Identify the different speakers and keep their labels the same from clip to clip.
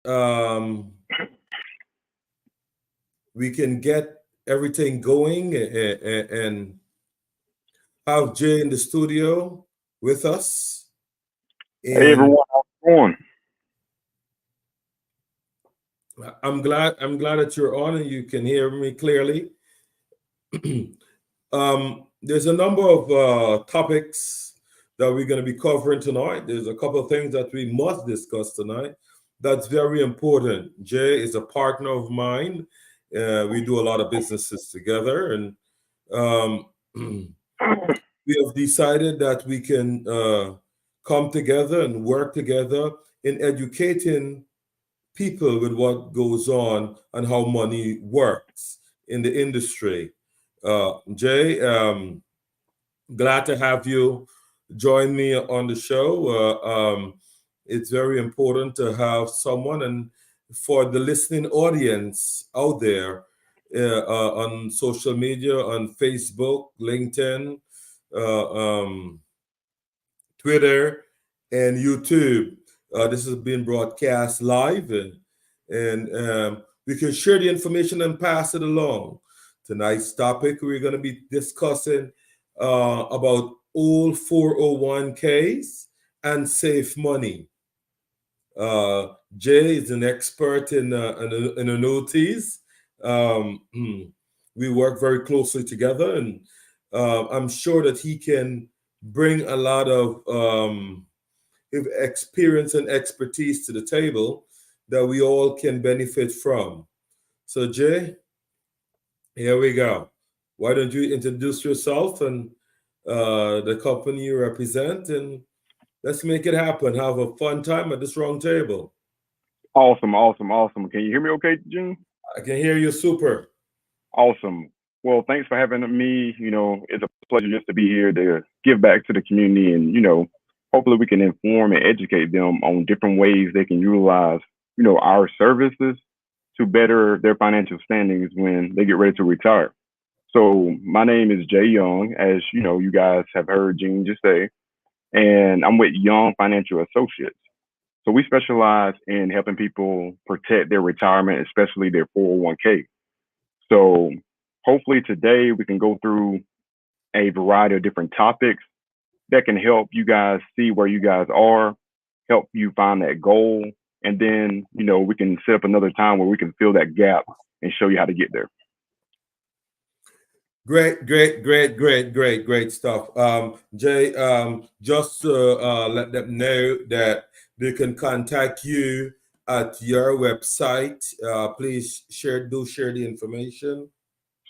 Speaker 1: um, we can get everything going and have Jay in the studio with us.
Speaker 2: Hey
Speaker 1: And
Speaker 2: everyone, how's it going?
Speaker 1: I'm glad that you're on and you can hear me clearly. There's a number of topics that we're going to be covering tonight. There's a couple of things that we must discuss tonight. That's very important. Jay is a partner of mine. We do a lot of businesses together, and um, we have decided that we can come together and work together in educating people with what goes on and how money works in the industry. Jay, glad to have you join me on the show. It's very important to have someone, and for the listening audience out there on social media, on Facebook, LinkedIn, uh, um, Twitter, and YouTube. This is being broadcast live, and we can share the information and pass it along. Tonight's topic, we're going to be discussing about old 401ks and safe money. Uh, Jay is an expert in annuities. Um, we work very closely together, and I'm sure that he can bring a lot of experience and expertise to the table that we all can benefit from. So, Jay, here we go. Why don't you introduce yourself and the company you represent, and let's make it happen. Have a fun time at this round table.
Speaker 2: Awesome, awesome, awesome. Can you hear me okay, Gene?
Speaker 1: I can hear you super.
Speaker 2: Awesome. Well, thanks for having me. It's a pleasure just to be here to give back to the community and, hopefully we can inform and educate them on different ways they can utilize, our services to better their financial standings when they get ready to retire. So my name is Jay Young, as you guys have heard Gene just say, and I'm with Young Financial Associates. So we specialize in helping people protect their retirement, especially their 401k. So hopefully today we can go through a variety of different topics that can help you guys see where you guys are, help you find that goal, and then, we can set up another time where we can fill that gap and show you how to get there.
Speaker 1: Great stuff. Jay, just to let them know that they can contact you at your website. Please share the information.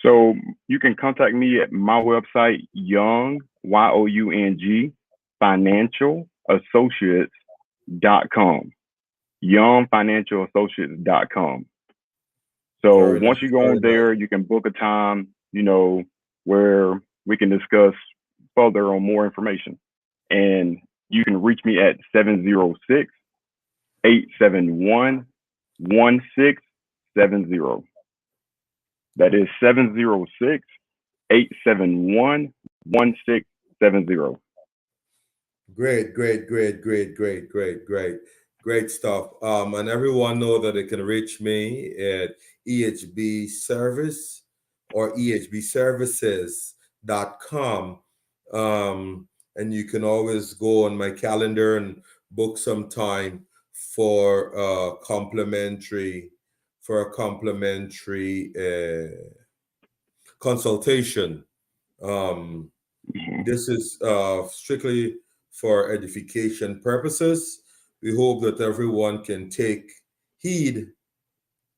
Speaker 2: So you can contact me at my website, Young, Young, Financial Associates.com. YoungFinancialAssociates.com. So
Speaker 1: Very
Speaker 2: once
Speaker 1: nice,
Speaker 2: you go
Speaker 1: very
Speaker 2: on
Speaker 1: nice.
Speaker 2: there, you can book a time, where we can discuss further on more information. And you can reach me at 706-871-1670. That is 706-871-1670.
Speaker 1: Great stuff. And everyone know that they can reach me at EHB Service or EHBServices.com. And you can always go on my calendar and book some time for a complimentary consultation. Um,
Speaker 2: Mhm.
Speaker 1: this is strictly for edification purposes. We hope that everyone can take heed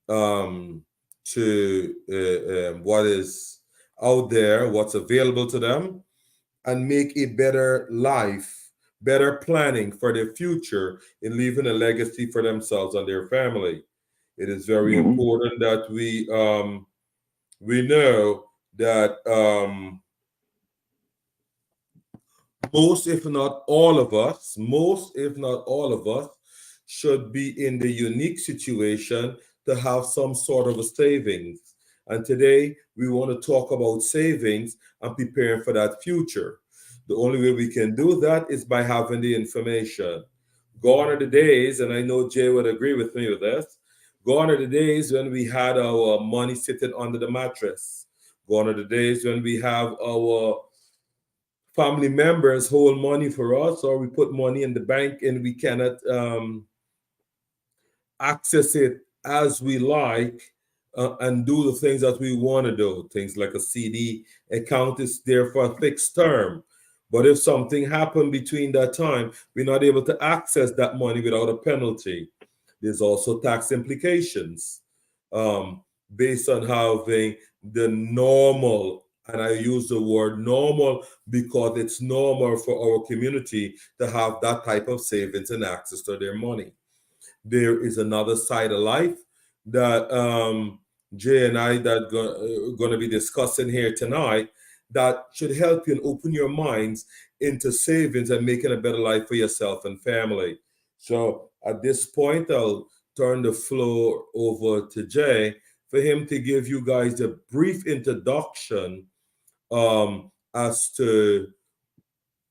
Speaker 1: um, to what is out there, what's available to them, and make a better life, better planning for their future in leaving a legacy for themselves and their family. It is very
Speaker 2: Mhm.
Speaker 1: important that we know that most, if not all of us, should be in the unique situation to have some sort of a savings. And today we want to talk about savings and preparing for that future. The only way we can do that is by having the information. Gone are the days, and I know Jay would agree with me with this. Gone are the days when we had our money sitting under the mattress. Gone are the days when we have our family members hold money for us, or we put money in the bank and we cannot access it as we like, and do the things that we want to do. Things like a CD account is there for a fixed term. But if something happened between that time, we're not able to access that money without a penalty. There's also tax implications, um, based on having the normal, and I use the word normal because it's normal for our community to have that type of savings and access to their money. There is another side of life that Jay and I that going to be discussing here tonight that should help you and open your minds into savings and making a better life for yourself and family. So at this point, I'll turn the floor over to Jay for him to give you guys a brief introduction as to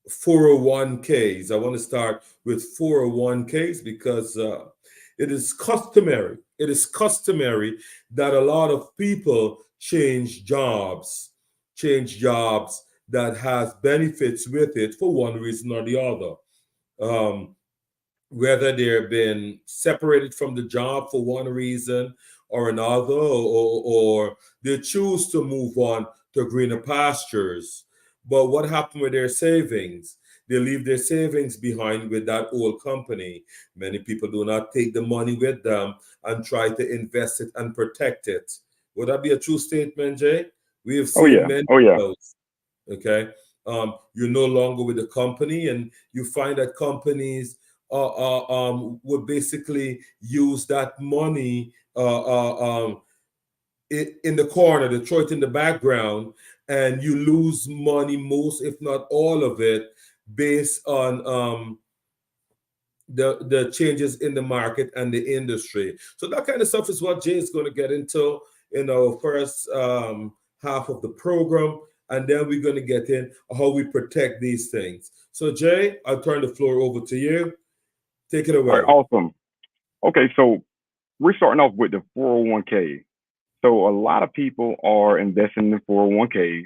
Speaker 1: 401ks. I want to start with 401ks because it is customary. It is customary that a lot of people change jobs that has benefits with it for one reason or the other. Um, Whether they've been separated from the job for one reason or another, or they choose to move on to greener pastures. But what happened with their savings? They leave their savings behind with that old company. Many people do not take the money with them and try to invest it and protect it. Would that be a true statement, Jay? We have
Speaker 2: Oh
Speaker 1: seen
Speaker 2: yeah,
Speaker 1: many
Speaker 2: oh
Speaker 1: of
Speaker 2: yeah.
Speaker 1: those. Okay. You're no longer with the company, and you find that companies would basically use that money in the corner, they throw it in the background, and you lose money, most, if not all of it, based on the changes in the market and the industry. So that kind of stuff is what Jay is going to get into in our first half of the program, and then we're going to get in how we protect these things. So Jay, I'll turn the floor over to you. Take it
Speaker 2: All right,
Speaker 1: away.
Speaker 2: awesome. Okay, so we're starting off with the 401k. So a lot of people are investing in 401ks,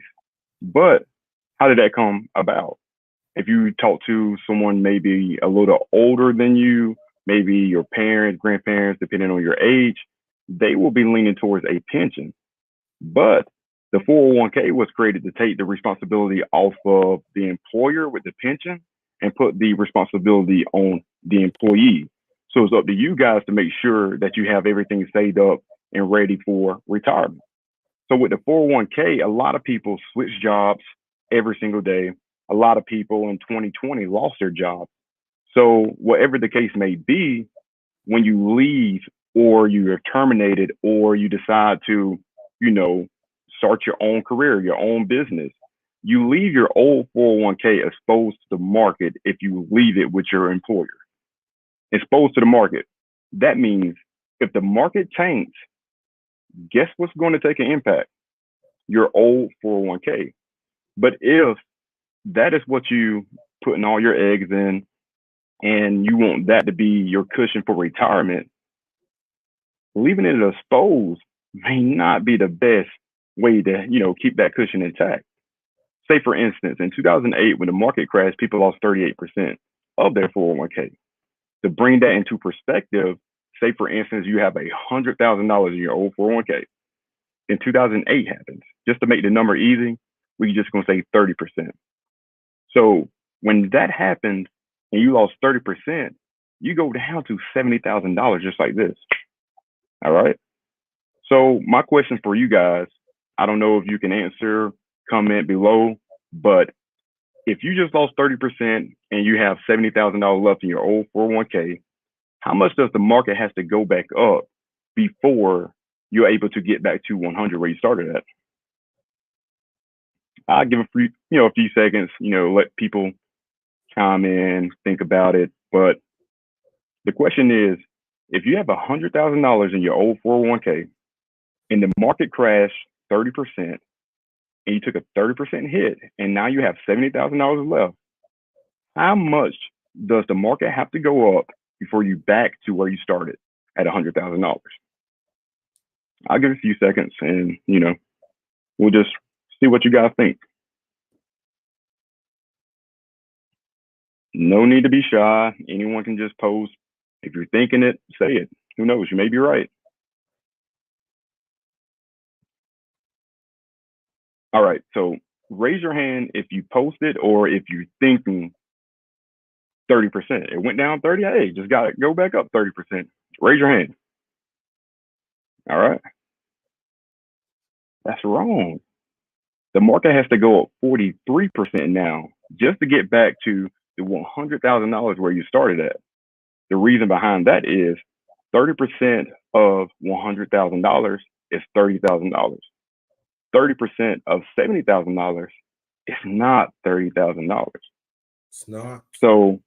Speaker 2: but how did that come about? If you talk to someone maybe a little older than you, maybe your parents, grandparents, depending on your age, they will be leaning towards a pension. But the 401k was created to take the responsibility off of the employer with the pension and put the responsibility on the employee. So it's up to you guys to make sure that you have everything saved up and ready for retirement. So with the 401k, a lot of people switch jobs every single day. A lot of people in 2020 lost their job. So whatever the case may be, when you leave or you are terminated or you decide to, you know, start your own career, your own business, you leave your old 401k exposed to the market if you leave it with your employer. Exposed to the market. That means if the market tanks, guess what's going to take an impact? Your old 401k. But if that is what you putting all your eggs in and you want that to be your cushion for retirement, leaving it exposed may not be the best way to, keep that cushion intact. Say, for instance, in 2008, when the market crashed, people lost 38% of their 401k. To bring that into perspective, say, for instance, you have $100,000 in your old 401k. In 2008 happens. Just to make the number easy, we just going to say 30%. So when that happens and you lost 30%, you go down to $70,000 just like this. All right. So my question for you guys, I don't know if you can answer, comment below, but if you just lost 30% and you have $70,000 left in your old 401k, how much does the market has to go back up before you're able to get back to 100 where you started at? I'll give a few seconds, let people chime in, think about it. But the question is, if you have $100,000 in your old 401k and the market crashed 30% and you took a 30% hit and now you have $70,000 left, how much does the market have to go up before you back to where you started at $100,000? I'll give it a few seconds, and we'll just see what you guys think. No need to be shy. Anyone can just post. If you're thinking it, say it. Who knows? You may be right. All right. So raise your hand if you posted or if you're thinking 30%. It went down 30. Hey, just got to go back up 30%. Raise your hand. All right. That's wrong. The market has to go up 43% now just to get back to the $100,000 where you started at. The reason behind that is 30% of $100,000 is $30,000. 30% of $70,000 is not $30,000.
Speaker 1: It's not.
Speaker 2: So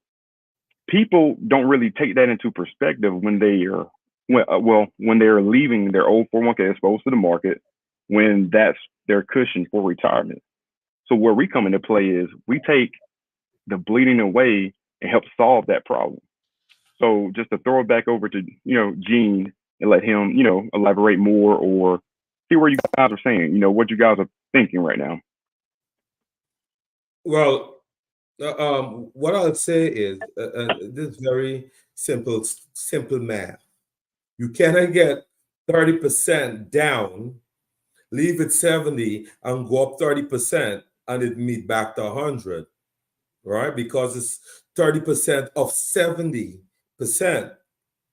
Speaker 2: people don't really take that into perspective when they are when they're leaving their old 401k exposed to the market, when that's their cushion for retirement. So where we come into play is we take the bleeding away and help solve that problem. So just to throw it back over to Gene and let him elaborate more or see where you guys are saying, what you guys are thinking right now.
Speaker 1: Well, what I'll say is this very simple math. You cannot get 30% down, leave it 70, and go up 30%, and it meet back to 100, right? Because it's 30% of 70%.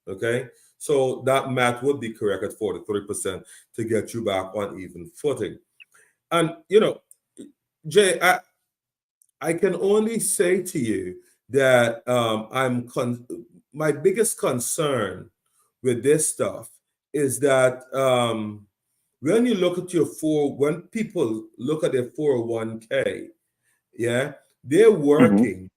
Speaker 1: Okay, so that math would be correct at 43% to get you back on even footing. And Jay, I can only say to you that my biggest concern with this stuff is that when you look at when people look at their 401k, yeah, they're working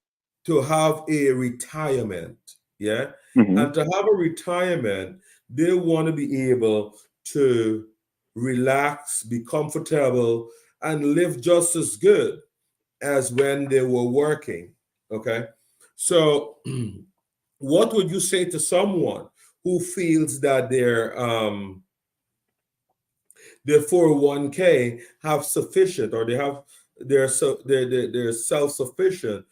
Speaker 1: to have a retirement, yeah, and to have a retirement, they want to be able to relax, be comfortable, and live just as good as when they were working. Okay, so what would you say to someone who feels that their 401k have sufficient, or they're self-sufficient,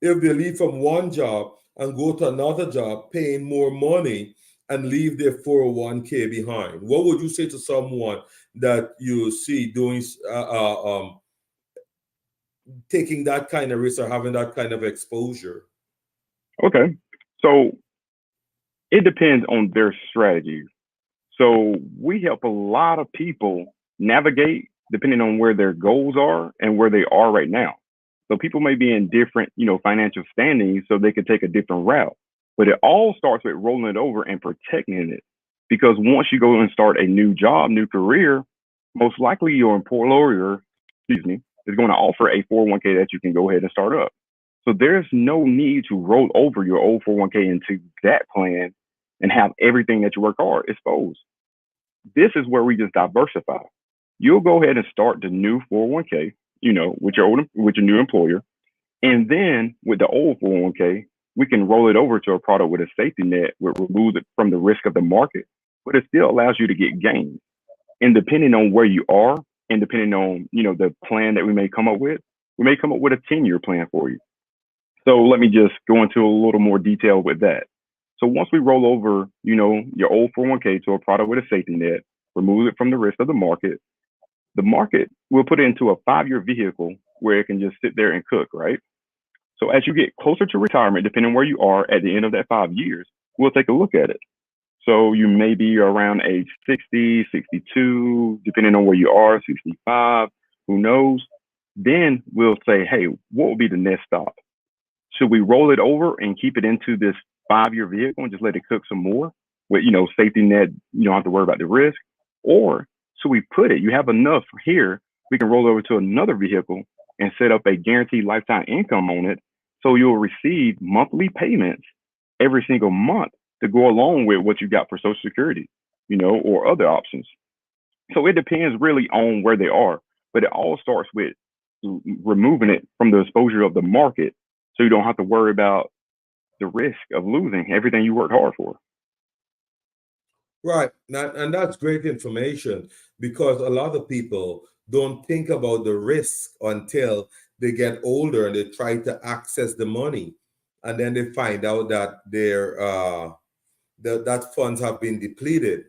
Speaker 1: if they leave from one job and go to another job paying more money and leave their 401k behind? What would you say to someone that you see doing taking that kind of risk or having that kind of exposure?
Speaker 2: Okay, so it depends on their strategy. So we help a lot of people navigate depending on where their goals are and where they are right now. So people may be in different, financial standings, so they could take a different route. But it all starts with rolling it over and protecting it. Because once you go and start a new job, new career, most likely your employer, is going to offer a 401k that you can go ahead and start up. So there's no need to roll over your old 401k into that plan and have everything that you work hard exposed. This is where we just diversify. You'll go ahead and start the new 401k, with your new employer. And then with the old 401k, we can roll it over to a product with a safety net, which removes it from the risk of the market, but it still allows you to get gains. And depending on where you are, and depending on, the plan that we may come up with a 10-year plan for you. So let me just go into a little more detail with that. So once we roll over, your old 401k to a product with a safety net, remove it from the risk of the market will put it into a 5-year vehicle where it can just sit there and cook, right? So as you get closer to retirement, depending on where you are at the end of that 5 years, we'll take a look at it. So you may be around age 60, 62, depending on where you are, 65, who knows? Then we'll say, hey, what will be the next stop? Should we roll it over and keep it into this 5-year vehicle and just let it cook some more with, safety net? You don't have to worry about the risk. Or should we put it, you have enough here, we can roll over to another vehicle and set up a guaranteed lifetime income on it. So you'll receive monthly payments every single month to go along with what you got for Social Security, or other options. So it depends really on where they are, but it all starts with removing it from the exposure of the market so you don't have to worry about the risk of losing everything you worked hard for.
Speaker 1: Right. And that's great information because a lot of people don't think about the risk until they get older and they try to access the money. And then they find out that that funds have been depleted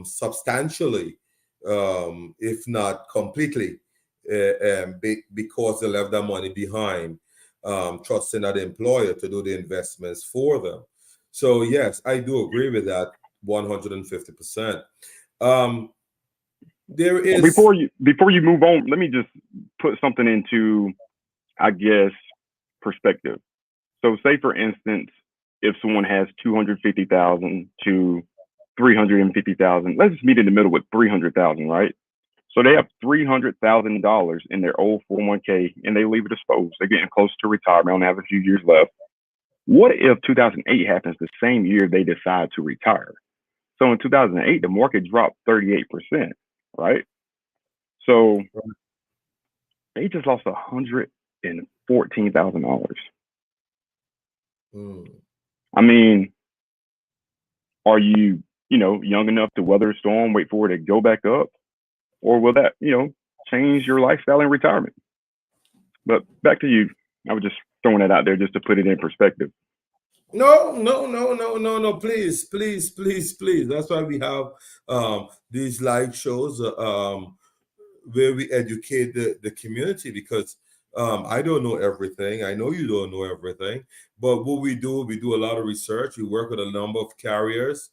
Speaker 1: substantially, if not completely, because they left their money behind, trusting that employer to do the investments for them. So yes, I do agree with that 150%. There is
Speaker 2: Before you move on, let me just put something into, I guess, perspective. So say for instance, if someone has 250,000 to 350,000, let's just meet in the middle with 300,000, right? So they have $300,000 in their old 401k and they leave it exposed. They're getting close to retirement, only have a few years left. What if 2008 happens the same year they decide to retire? So in 2008, the market dropped 38%, right? So they just lost $114,000. I mean, are you, young enough to weather a storm, wait for it to go back up? Or will that, change your lifestyle in retirement? But back to you. I was just throwing that out there just to put it in perspective.
Speaker 1: No, please. That's why we have these live shows where we educate the community, because I don't know everything. I know you don't know everything. But what we do a lot of research. We work with a number of carriers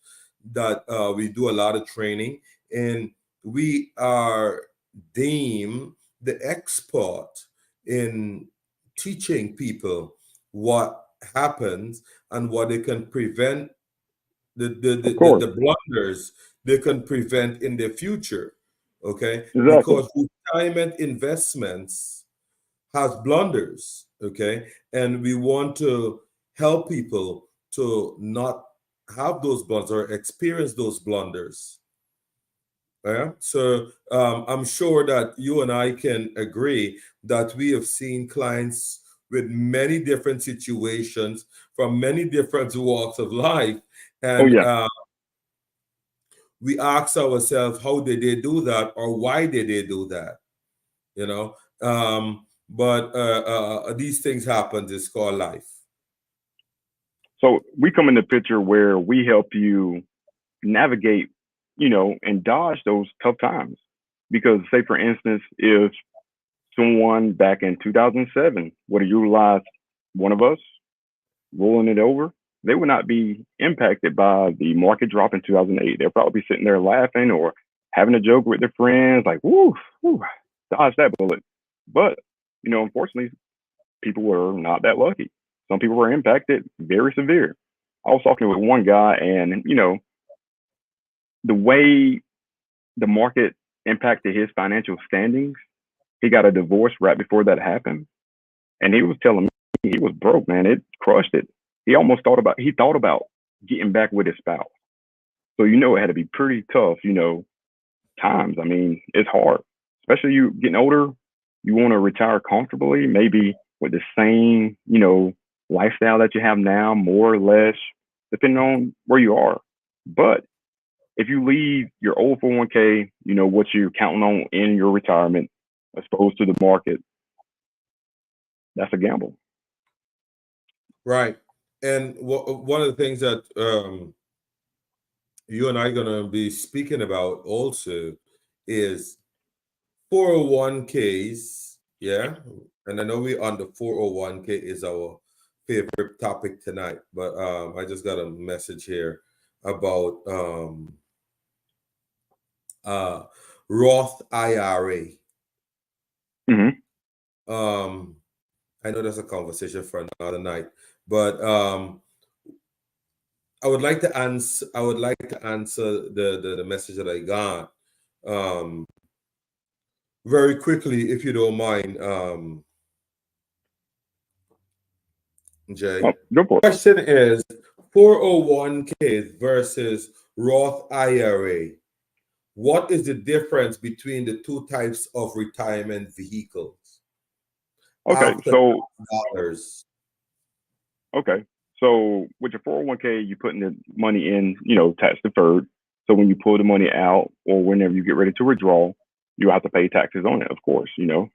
Speaker 1: that we do a lot of training, and we are deemed the expert in teaching people what happens and what they can prevent, the blunders they can prevent in the future. Okay,
Speaker 2: Exactly.
Speaker 1: because retirement investments has blunders. Okay, and we want to help people to not have those blunders or experience those blunders. Yeah. So I'm sure that you and I can agree that we have seen clients with many different situations from many different walks of life. And we ask ourselves, how did they do that, or why did they do that? But these things happen. It's called life.
Speaker 2: So we come in the picture where we help you navigate, and dodge those tough times. Because say, for instance, if someone back in 2007 would have utilized one of us rolling it over, they would not be impacted by the market drop in 2008. They'll probably be sitting there laughing or having a joke with their friends, like, woo, dodge that bullet. But, unfortunately, people were not that lucky. Some people were impacted very severe. I was talking with one guy, and, the way the market impacted his financial standings, he got a divorce right before that happened. And he was telling me he was broke, man. It crushed it. He thought about getting back with his spouse. So, it had to be pretty tough, times. I mean, it's hard, especially you getting older. You want to retire comfortably, maybe with the same, lifestyle that you have now, more or less, depending on where you are. But if you leave your old 401k, what you're counting on in your retirement, exposed to the market, that's a gamble.
Speaker 1: Right. And one of the things that you and I are going to be speaking about also is 401ks. Yeah. And I know we on the 401k is our favorite topic tonight, but I just got a message here about Roth IRA. I know that's a conversation for another night, but I would like to answer the message that I got very quickly, if you don't mind, Jay.
Speaker 2: Go for it.
Speaker 1: The question is 401k versus Roth IRA. What is the difference between the two types of retirement vehicles?
Speaker 2: Okay,
Speaker 1: after
Speaker 2: so
Speaker 1: dollars.
Speaker 2: okay, so with your 401k, you're putting the money in, tax deferred. So when you pull the money out or whenever you get ready to withdraw, you have to pay taxes on it, of course. With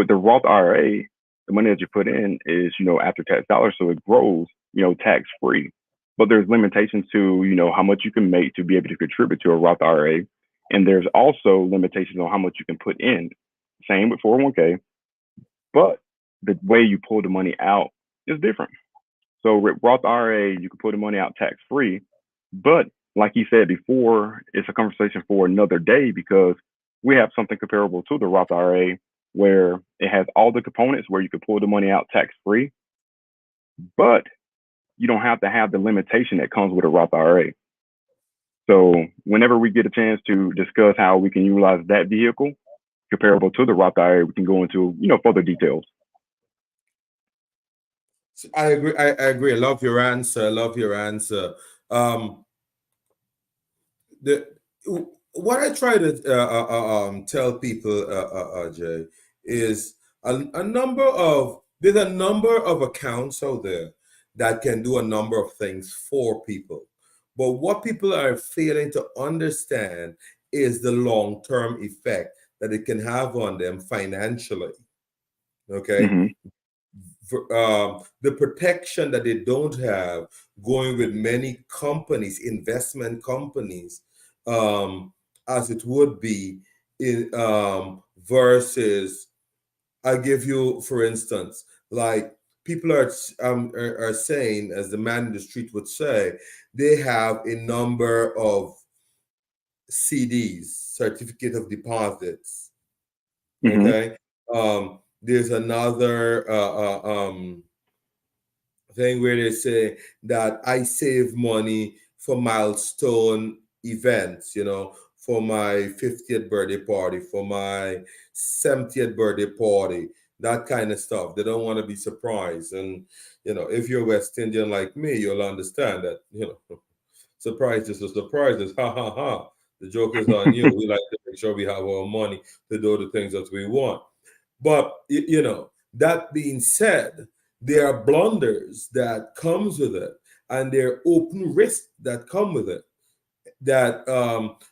Speaker 2: the Roth IRA, the money that you put in is, after tax dollars, so it grows, tax free. But there's limitations to, how much you can make to be able to contribute to a Roth IRA. And there's also limitations on how much you can put in. Same with 401k, but the way you pull the money out is different. So with Roth IRA, you can pull the money out tax free, but like you said before, it's a conversation for another day because we have something comparable to the Roth IRA where it has all the components where you can pull the money out tax free, but you don't have to have the limitation that comes with a Roth IRA. So whenever we get a chance to discuss how we can utilize that vehicle comparable to the Roth IRA, we can go into, further details.
Speaker 1: I agree. I agree. I love your answer. I love your answer. Um, the what I try to tell people, Jay, is a number of there's a number of accounts out there that can do a number of things for people, but what people are failing to understand is the long-term effect that it can have on them financially. Okay,
Speaker 2: Mm-hmm.
Speaker 1: the protection that they don't have going with many companies, investment companies, as it would be in versus. I give you, for instance, like people are saying, as the man in the street would say, they have a number of CDs, certificate of deposits.
Speaker 2: Mm-hmm.
Speaker 1: Okay, there's another thing where they say that I save money for milestone events, for my 50th birthday party, for my 70th birthday party, that kind of stuff. They don't want to be surprised. And, if you're West Indian like me, you'll understand that, surprise is a surprise. It's ha ha ha. The joke is on you. We like to make sure we have our money to do the things that we want. But that being said, there are blunders that comes with it, and there are open risks that come with it that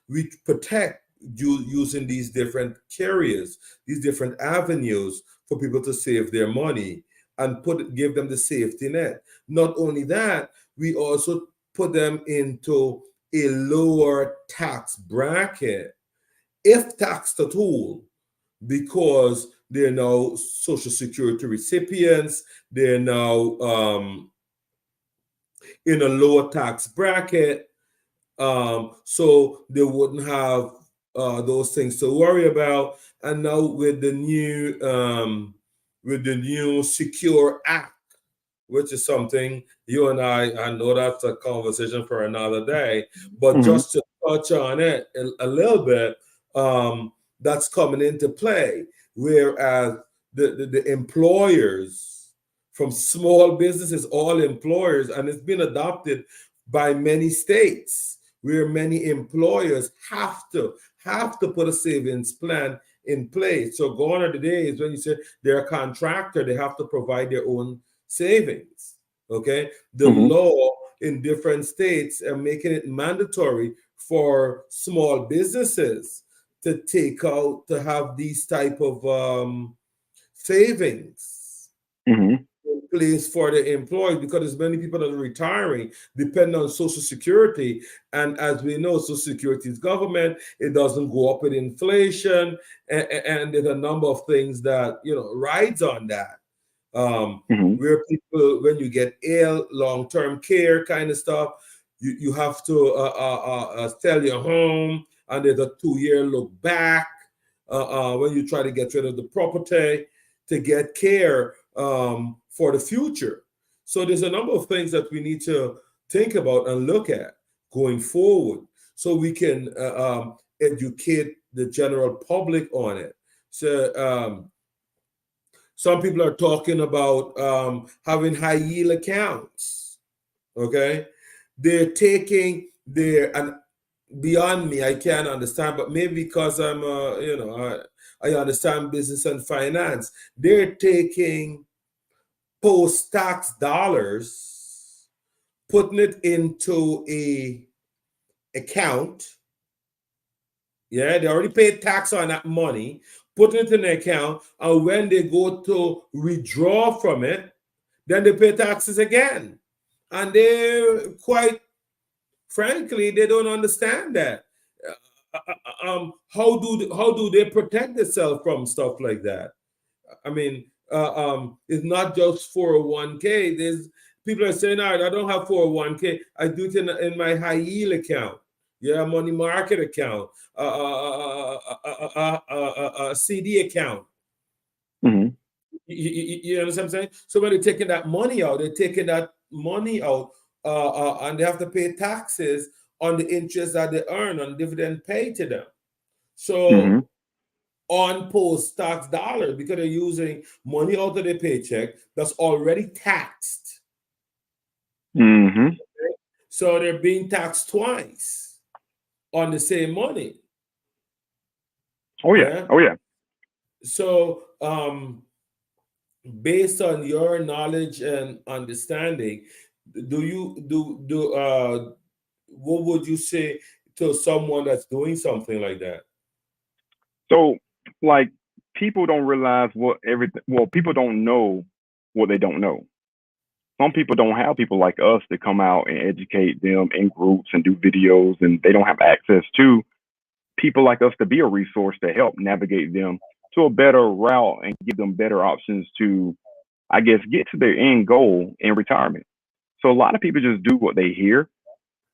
Speaker 1: we protect you using these different carriers, these different avenues for people to save their money and give them the safety net. Not only that, we also put them into a lower tax bracket if taxed at all, because they're now Social Security recipients. They're now in a lower tax bracket, so they wouldn't have those things to worry about. And now with the new Secure Act, which is something you and I know that's a conversation for another day, but
Speaker 2: Mm-hmm.
Speaker 1: just to touch on it a little bit, that's coming into play. Whereas the employers from small businesses, all employers, and it's been adopted by many states where many employers have to put a savings plan in place. So gone are the days when you say they're a contractor, they have to provide their own savings. Okay, the
Speaker 2: Mm-hmm.
Speaker 1: law in different states are making it mandatory for small businesses to have these type of savings
Speaker 2: Mm-hmm.
Speaker 1: in place for the employees, because there's many people that are retiring depending on Social Security, and as we know, Social Security is government. It doesn't go up with inflation, and there's a number of things that rides on that.
Speaker 2: Mm-hmm.
Speaker 1: Where people, when you get ill, long-term care kind of stuff, you have to sell your home, and there's a 2-year look back when you try to get rid of the property to get care for the future. So there's a number of things that we need to think about and look at going forward, so we can educate the general public on it. So some people are talking about having high yield accounts. Okay, they're taking their, and beyond me, I can't understand, but maybe because I'm I understand business and finance. They're taking post-tax dollars, putting it into a account. Yeah, they already paid tax on that money, putting it in the account, and when they go to withdraw from it, then they pay taxes again. And they quite frankly, they don't understand that. How do they protect themselves from stuff like that? I mean, it's not just 401k. There's people are saying, all right, I don't have 401k. I do it in my high yield account. Yeah, money market account, CD account.
Speaker 2: Mhm.
Speaker 1: You understand what I'm saying? So when they're taking that money out, they're taking that money out, and they have to pay taxes on the interest that they earn on dividend paid to them.
Speaker 2: Mhm.
Speaker 1: So on post tax dollars, because they're using money out of their paycheck that's already taxed.
Speaker 2: Mhm.
Speaker 1: So they're being taxed twice on the same money.
Speaker 2: Oh yeah.
Speaker 1: Yeah.
Speaker 2: Oh yeah.
Speaker 1: So based on your knowledge and understanding, do you do what would you say to someone that's doing something like that?
Speaker 2: So like people don't realize what everything. Well, people don't know what they don't know. Some people don't have people like us to come out and educate them in groups and do videos, and they don't have access to people like us to be a resource to help navigate them to a better route and give them better options to, I guess, get to their end goal in retirement. So a lot of people just do what they hear,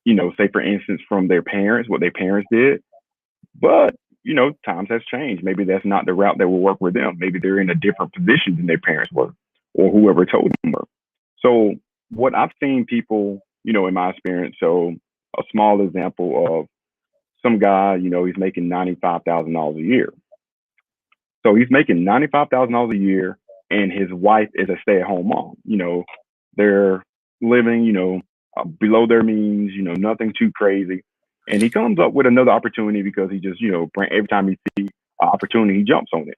Speaker 2: say for instance from their parents, what their parents did. But, times has changed. Maybe that's not the route that will work with them. Maybe they're in a different position than their parents were or whoever told them were. So what I've seen people, in my experience, so a small example of some guy, he's making $95,000 a year. So he's making $95,000 a year, and his wife is a stay-at-home mom. They're living, below their means. Nothing too crazy. And he comes up with another opportunity because he just, every time he sees an opportunity, he jumps on it.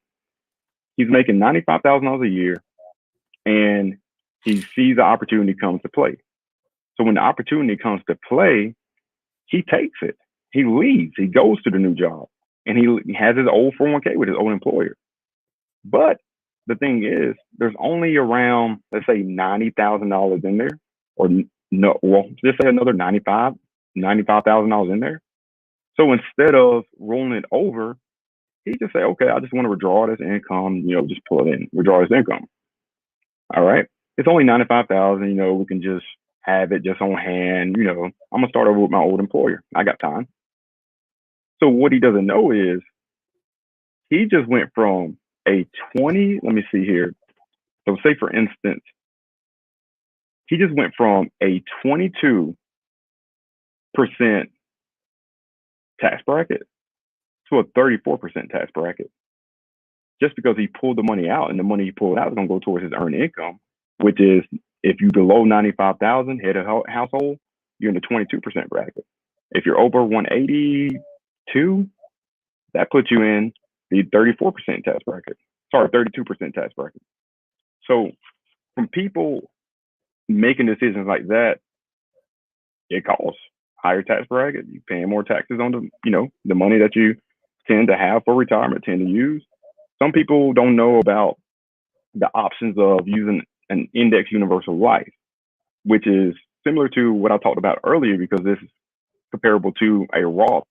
Speaker 2: He's making $95,000 a year, and he sees the opportunity comes to play. So when the opportunity comes to play, he takes it. He leaves. He goes to the new job, and he has his old 401k with his old employer. But the thing is, there's only around, let's say, $90,000 in there, or no, well, just say another $95,000 in there. So instead of rolling it over, he just say, okay, I just want to withdraw this income, just pull it in, withdraw this income. All right. It's only 95,000, we can just have it just on hand. I'm gonna start over with my old employer. I got time. So what he doesn't know is he just went from a 20, let me see here. So say for instance, he just went from a 22% tax bracket to a 34% tax bracket just because he pulled the money out, and the money he pulled out is going to go towards his earned income, which is if you below 95,000 head of household, you're in the 22% bracket. If you're over 182, that puts you in the 34% tax bracket. Sorry, 32% tax bracket. So from people making decisions like that, it costs higher tax bracket. You're paying more taxes on the money that you tend to have for retirement, tend to use. Some people don't know about the options of using an index universal life, which is similar to what I talked about earlier, because this is comparable to a Roth,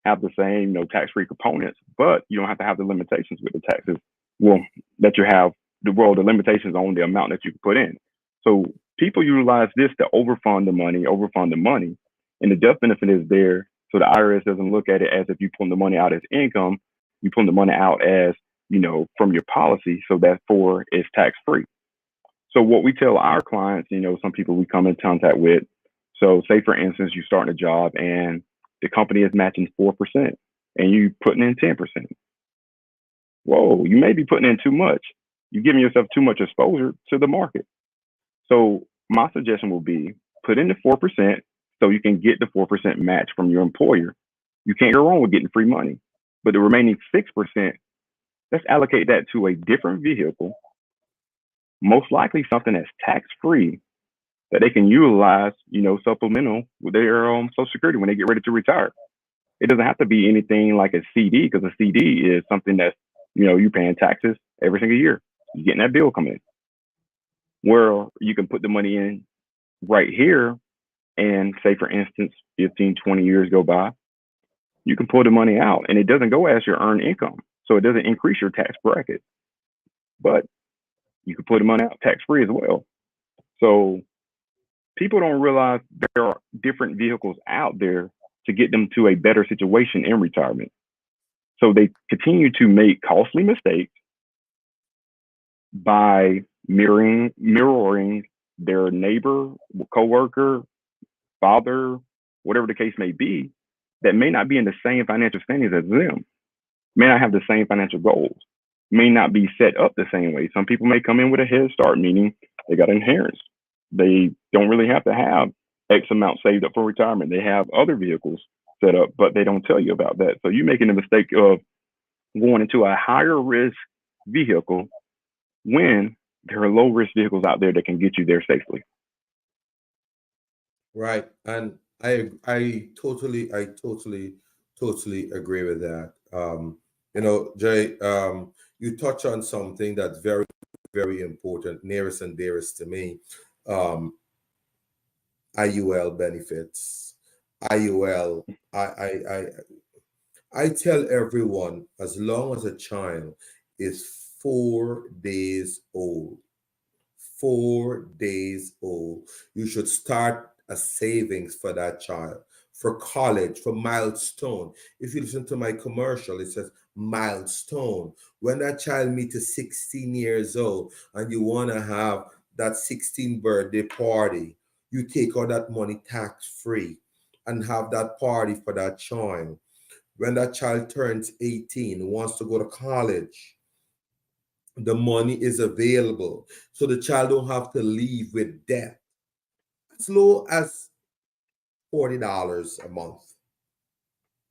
Speaker 2: have the same, tax-free components, but you don't have to have the limitations with the taxes. Well, that you have the limitations on the amount that you can put in. So people utilize this to overfund the money, and the death benefit is there. So the IRS doesn't look at it as if you pull the money out as income, you pull the money out as, from your policy. So therefore it's tax-free. So what we tell our clients, some people we come in contact with, so say for instance, you start a job and the company is matching 4% and you putting in 10%. Whoa, you may be putting in too much. You're giving yourself too much exposure to the market. So my suggestion will be put in the 4% so you can get the 4% match from your employer. You can't go wrong with getting free money. But the remaining 6%, let's allocate that to a different vehicle, most likely something that's tax free that they can utilize, supplemental with their Social Security when they get ready to retire. It doesn't have to be anything like a CD because a CD is something that's, you're paying taxes every single year. You're getting that bill coming in. Where you can put the money in right here and say, for instance, 15, 20 years go by, you can pull the money out and it doesn't go as your earned income. So it doesn't increase your tax bracket, but you can pull the money out tax free as well. So people don't realize there are different vehicles out there to get them to a better situation in retirement. So they continue to make costly mistakes by mirroring their neighbor, coworker, father, whatever the case may be, that may not be in the same financial standings as them, may not have the same financial goals, may not be set up the same way. Some people may come in with a head start, meaning they got inheritance. They don't really have to have X amount saved up for retirement. They have other vehicles set up, but they don't tell you about that. So you're making the mistake of going into a higher risk vehicle when there are low risk vehicles out there that can get you there safely.
Speaker 1: Right. And I totally agree with that. Jay, you touch on something that's very, very important, nearest and dearest to me. Um, IUL benefits. IUL. I tell everyone, as long as a child is 4 days old, 4 days old, you should start a savings for that child, for college, for milestone. If you listen to my commercial, it says milestone. When that child meets 16 years old and you want to have that 16th birthday party, you take all that money tax free and have that party for that child. When that child turns 18, wants to go to college, the money is available. So the child don't have to leave with debt. As low as $40 a month.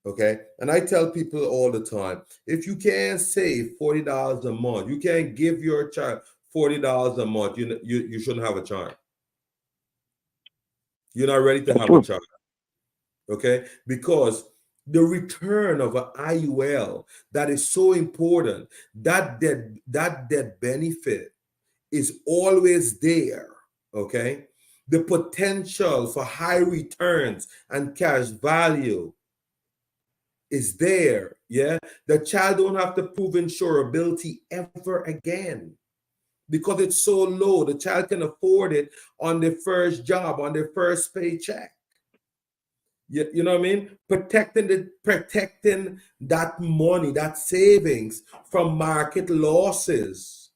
Speaker 1: Okay. And I tell people all the time, if you can't save $40 a month, you can't give your child $40 a month, you shouldn't have a child. You're not ready to have a child. Okay. Because the return of an IUL that is so important, that debt benefit is always there. Okay. The potential for high returns and cash value is there. Yeah. The child don't have to prove insurability ever again because it's so low. The child can afford it on their first job, on their first paycheck. You know what I mean? Protecting that money, that savings from market losses.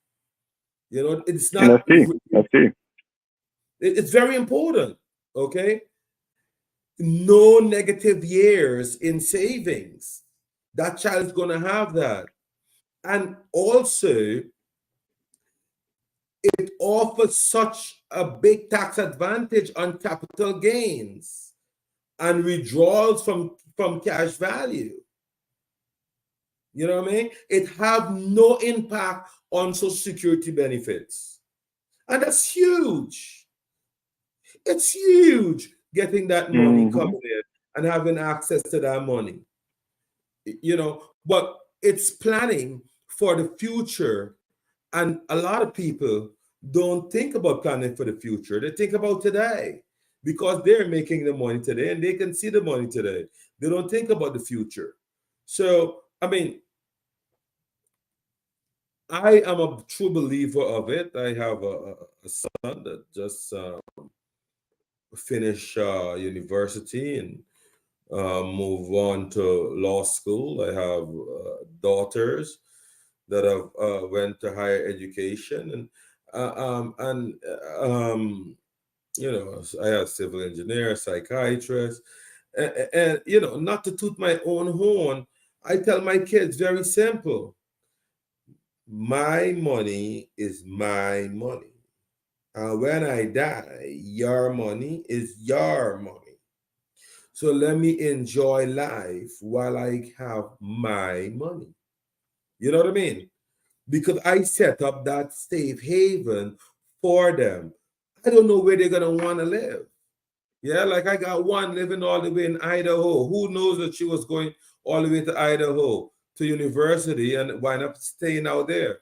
Speaker 1: It's
Speaker 2: And
Speaker 1: not.
Speaker 2: that's key.
Speaker 1: It's very important. Okay. No negative years in savings. That child is going to have that. And also, it offers such a big tax advantage on capital gains and withdrawals from cash value. You know what I mean? It have no impact on Social Security benefits. And that's huge. It's huge getting that money coming in and having access to that money. But it's planning for the future. And a lot of people don't think about planning for the future. They think about today because they're making the money today and they can see the money today. They don't think about the future. So, I mean, I am a true believer of it. I have a son that just finished university and move on to law school. I have daughters that have went to higher education, and I have civil engineer, psychiatrist, and not to toot my own horn, I tell my kids very simple: my money is my money. When I die, your money is your money. So let me enjoy life while I have my money. You know what I mean? because I set up that safe haven for them. I don't know where they're going to want to live. Yeah, like I got one living all the way in Idaho. Who knows that she was going all the way to Idaho to university and wind up staying out there?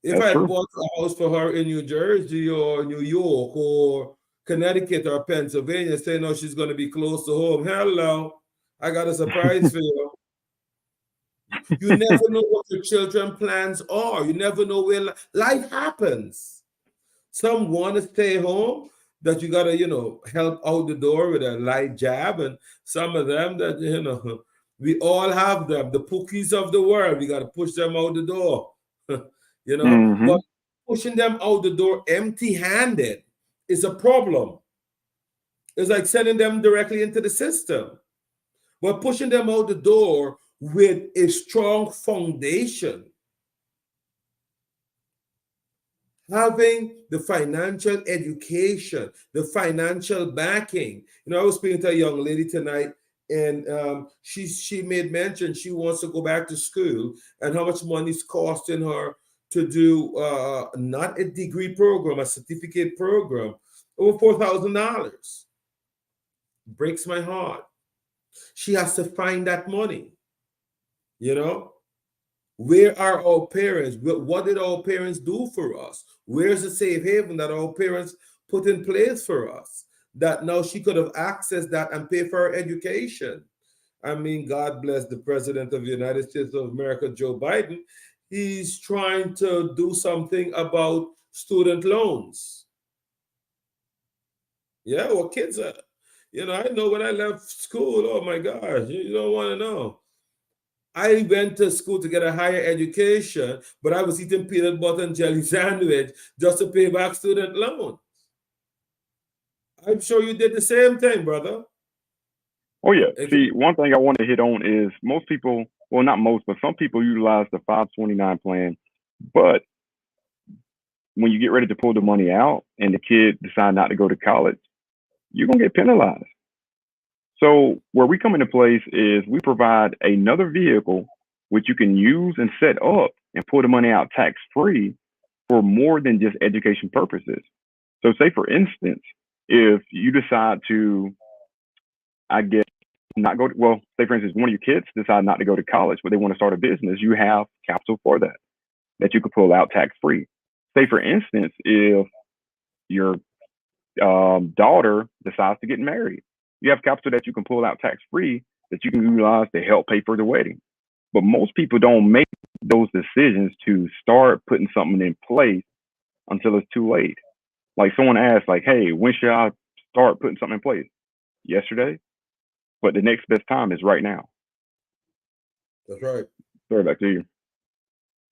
Speaker 1: If
Speaker 2: That's
Speaker 1: I
Speaker 2: true.
Speaker 1: bought a house for her in New Jersey or New York or Connecticut or Pennsylvania, saying, no, she's going to be close to home. Hello, I got a surprise for you. You never know what your children's plans are. You never know where life happens. Some want to stay home that you got to, help out the door with a light jab. And some of them that, we all have them, the Pookies of the world. We got to push them out the door,
Speaker 2: Mm-hmm.
Speaker 1: But pushing them out the door empty-handed is a problem. It's like sending them directly into the system. But pushing them out the door with a strong foundation, having the financial education, the financial backing. I was speaking to a young lady tonight, and she made mention she wants to go back to school, and how much money is costing her to do not a degree program, a certificate program, over $4,000. Breaks my heart. She has to find that money. Where are our parents? What did our parents do for us? Where's the safe haven that our parents put in place for us? That now she could have accessed that and pay for her education. I mean, God bless the President of the United States of America, Joe Biden. He's trying to do something about student loans. Yeah, well, kids are, I know when I left school, oh my gosh, you don't want to know. I went to school to get a higher education, but I was eating peanut butter and jelly sandwich just to pay back student loans. I'm sure you did the same thing, brother.
Speaker 2: Oh yeah. See, one thing I want to hit on is most people, well, not most, but some people utilize the 529 plan. But when you get ready to pull the money out and the kid decide not to go to college, you're gonna get penalized. So where we come into place is we provide another vehicle which you can use and set up and pull the money out tax free for more than just education purposes. So say for instance, if you decide to, I guess, not go to, well, say for instance, one of your kids decide not to go to college, but they want to start a business, you have capital for that you could pull out tax free. Say for instance, if your daughter decides to get married, you have capital that you can pull out tax free that you can utilize to help pay for the wedding. But most people don't make those decisions to start putting something in place until it's too late. Like someone asked, like, hey, when should I start putting something in place? Yesterday. But the next best time is right now.
Speaker 1: That's right.
Speaker 2: Sorry, back to you.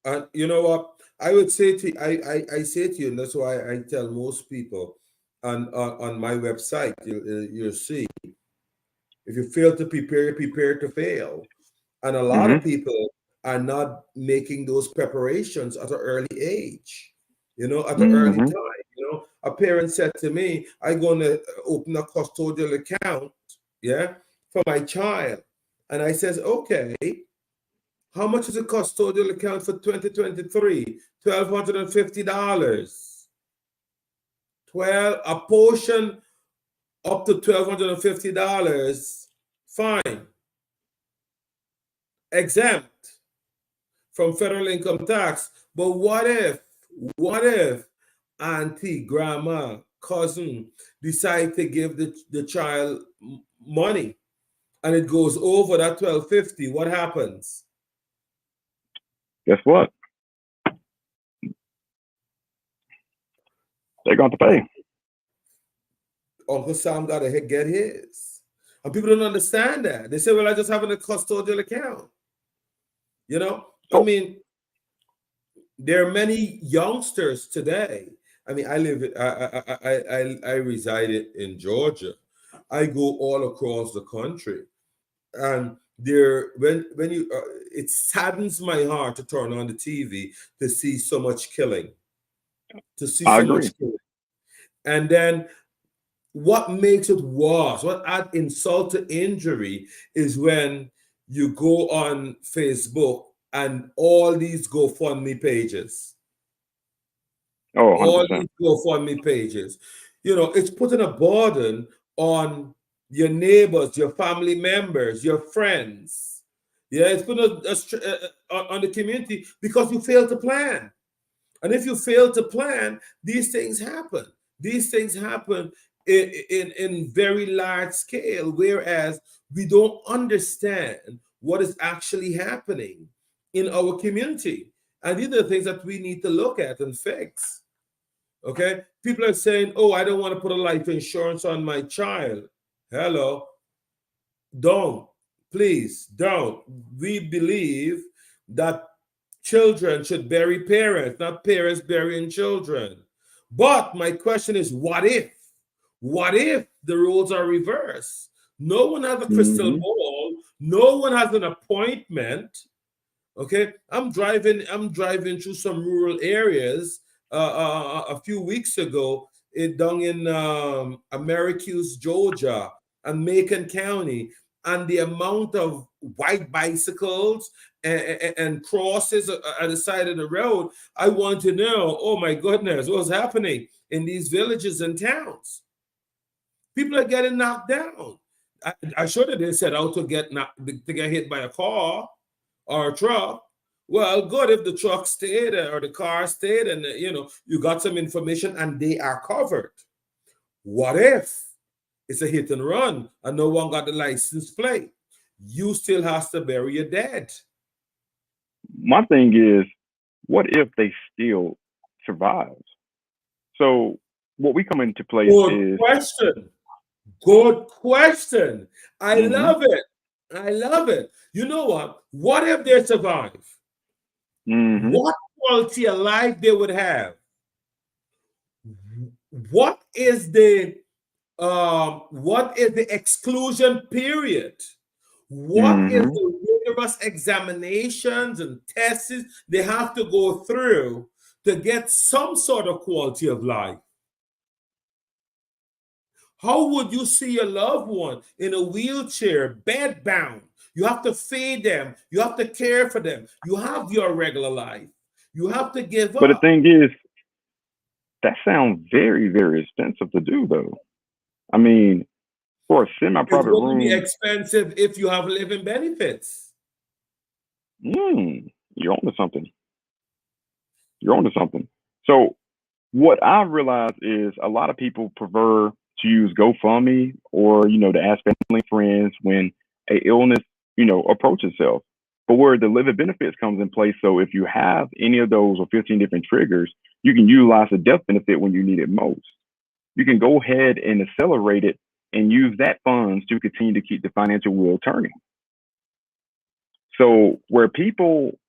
Speaker 1: And you know what? I would say to I say to you, and that's why I tell most people on my website, you'll see, if you fail to prepare to fail. And a lot of people are not making those preparations at an early age, at an early time. A parent said to me, I'm going to open a custodial account, for my child. And I says, okay, how much is a custodial account for 2023? $1,250. A portion up to $1,250, fine. Exempt from federal income tax. But what if auntie, grandma, cousin decide to give the child money and it goes over that $1,250? What happens?
Speaker 2: Guess what? They're going to pay.
Speaker 1: Uncle Sam got to get his. And people don't understand that. They say, well, I just have a custodial account. I mean, there are many youngsters today. I mean, I reside in Georgia. I go all across the country. And when you, it saddens my heart to turn on the TV to see so much killing. Much killing. And then what makes it worse, what adds insult to injury, is when you go on Facebook and all these GoFundMe pages.
Speaker 2: Oh,
Speaker 1: All
Speaker 2: 100%.
Speaker 1: these GoFundMe pages. You know, it's putting a burden on your neighbors, your family members, your friends. Yeah, it's putting on the community because you fail to plan. And if you fail to plan, these things happen. These things happen in very large scale, whereas we don't understand what is actually happening in our community. And these are the things that we need to look at and fix. Okay? People are saying, oh, I don't want to put a life insurance on my child. Hello. Don't. Please don't. We believe that children should bury parents, not parents burying children. But my question is, what if? What if the roles are reversed? No one has a crystal
Speaker 2: Hmm.
Speaker 1: ball. No one has an appointment. Okay, I'm driving through some rural areas a few weeks ago down in Americus, Georgia, and Macon County, and the amount of white bicycles and crosses at the side of the road. I want to know, oh my goodness, what's happening in these villages and towns? People are getting knocked down. I sure that they set out to get hit by a car or a truck. Well, good if the truck stayed or the car stayed, and you got some information and they are covered. What if it's a hit and run and no one got the license plate? You still has to bury your dead.
Speaker 2: My thing is, what if they still survive? So what we come into place
Speaker 1: Good
Speaker 2: is,
Speaker 1: question. Good question. I
Speaker 2: hmm
Speaker 1: love it. I love it. You know what? What if they survive?
Speaker 2: hmm
Speaker 1: What quality of life they would have? What is the exclusion period? What is
Speaker 2: hmm
Speaker 1: the rigorous examinations and tests they have to go through to get some sort of quality of life? How would you see your loved one in a wheelchair, bedbound? You have to feed them, you have to care for them, you have your regular life, you have to give
Speaker 2: but the
Speaker 1: up.
Speaker 2: thing is, that sounds very, very expensive to do, though. I mean, for a
Speaker 1: It's
Speaker 2: semi-private
Speaker 1: going to be
Speaker 2: room,
Speaker 1: expensive if you have living benefits.
Speaker 2: you're onto something. You're onto something. So what I realize is a lot of people prefer to use GoFundMe or to ask family and friends when a illness approaches itself. But where the living benefits comes in place, so if you have any of those or 15 different triggers, you can utilize the death benefit when you need it most. You can go ahead and accelerate it and use that funds to continue to keep the financial wheel turning. So where people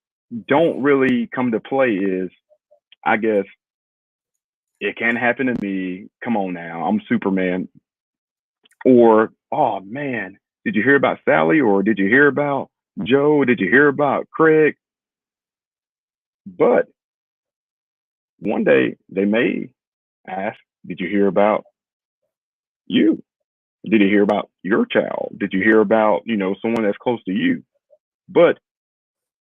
Speaker 2: don't really come to play is, I guess, it can happen to me. Come on now, I'm Superman. Or, oh man, did you hear about Sally? Or did you hear about Joe? Did you hear about Craig? But one day they may ask, did you hear about you? Did you hear about your child? Did you hear about, someone that's close to you? But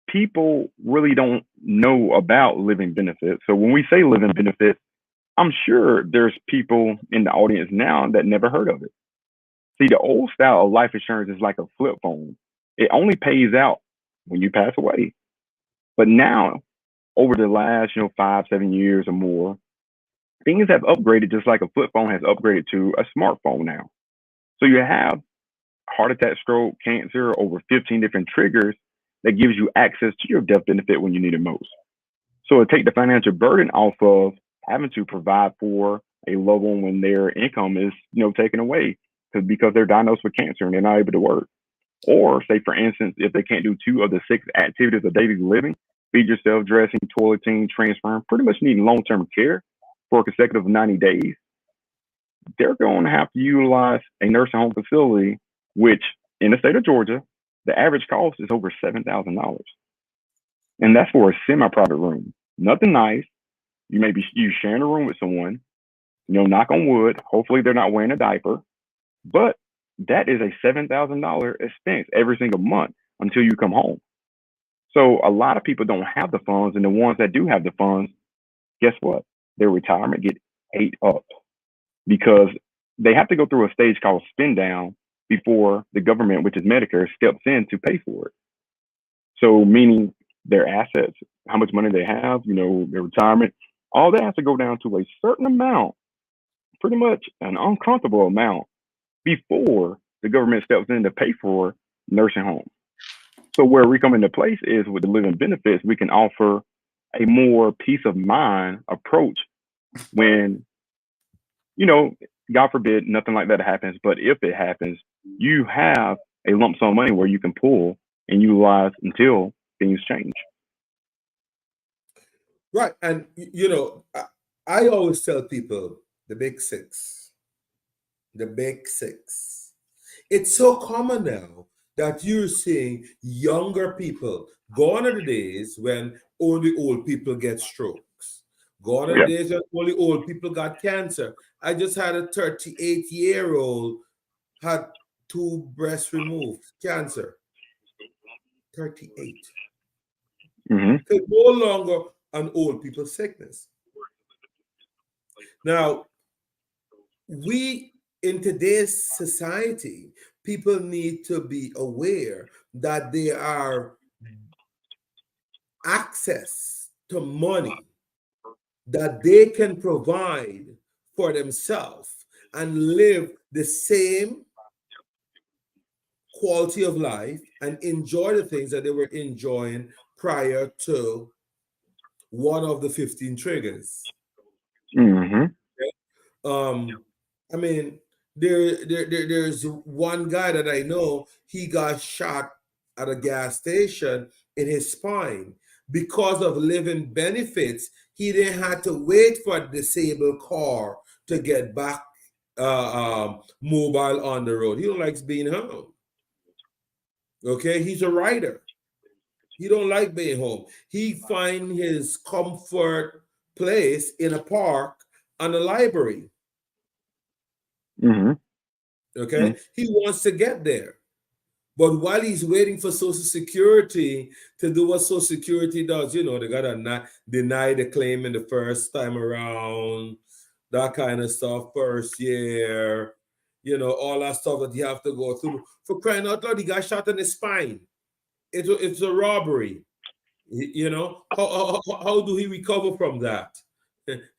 Speaker 2: people really don't know about living benefits. So when we say living benefits, I'm sure there's people in the audience now that never heard of it. See, the old style of life insurance is like a flip phone. It only pays out when you pass away. But now, over the last, 5, 7 years or more, things have upgraded just like a flip phone has upgraded to a smartphone now. So you have heart attack, stroke, cancer, over 15 different triggers that gives you access to your death benefit when you need it most. So to take the financial burden off of having to provide for a loved one when their income is, taken away because they're diagnosed with cancer and they're not able to work. Or say, for instance, if they can't do 2 of the 6 activities of daily living, feed yourself, dressing, toileting, transferring, pretty much needing long-term care for a consecutive 90 days, they're going to have to utilize a nursing home facility, which in the state of Georgia, the average cost is over $7,000. And that's for a semi-private room. Nothing nice. You may be sharing a room with someone, knock on wood. Hopefully they're not wearing a diaper. But that is a $7,000 expense every single month until you come home. So a lot of people don't have the funds, and the ones that do have the funds, guess what? Their retirement get ate up because they have to go through a stage called spin down before the government, which is Medicare, steps in to pay for it. So meaning their assets, how much money they have, their retirement, all that has to go down to a certain amount, pretty much an uncomfortable amount, before the government steps in to pay for nursing homes. So where we come into place is with the living benefits, we can offer a more peace of mind approach when, God forbid, nothing like that happens. But if it happens, you have a lump sum of money where you can pull and utilize until things change.
Speaker 1: Right. And, I always tell people the big six. The big six. It's so common now that you're seeing younger people. Gone are the days when only old people get strokes. Gone are the days when only old people got cancer. I just had a 38-year-old had 2 breasts removed, cancer. 38.
Speaker 2: Mm-hmm.
Speaker 1: It's no longer an old people sickness. Now, we in today's society, people need to be aware that there are access to money that they can provide for themselves and live the same quality of life and enjoy the things that they were enjoying prior to one of the 15 triggers.
Speaker 2: Mm-hmm.
Speaker 1: I mean, there's one guy that I know, he got shot at a gas station in his spine. Because of living benefits, he didn't have to wait for a disabled car to get back mobile on the road. He don't like being home. Okay, he's a writer. He don't like being home. He find his comfort place in a park and a library.
Speaker 2: Mm-hmm.
Speaker 1: Okay,
Speaker 2: Mm-hmm.
Speaker 1: he wants to get there. But while he's waiting for Social Security to do what Social Security does, they gotta deny the claim in the first time around, that kind of stuff, first year, all that stuff that you have to go through. For crying out loud, he got shot in the spine. It's a robbery. How do he recover from that?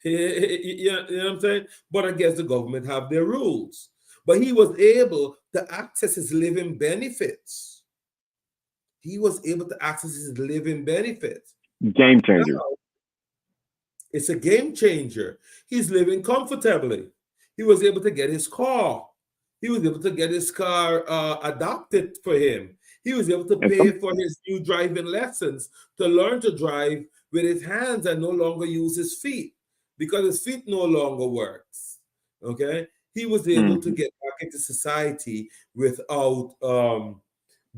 Speaker 1: You know what I'm saying? But I guess the government have their rules. But he was able to access his living benefits.
Speaker 2: Game changer.
Speaker 1: Now, it's a game changer. He's living comfortably. He was able to get his car. He was able to get his car adopted for him. He was able to pay for his new driving lessons, to learn to drive with his hands and no longer use his feet, because his feet no longer works. Okay? He was able to get back into society without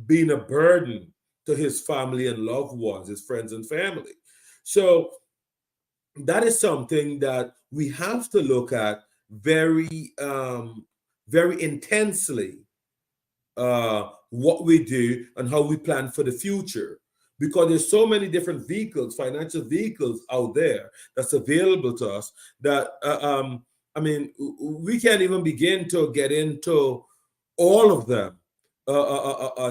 Speaker 1: being a burden to his family and loved ones, his friends and family. So that is something that we have to look at very, very intensely, what we do and how we plan for the future. Because there's so many different vehicles, financial vehicles out there that's available to us that, we can't even begin to get into all of them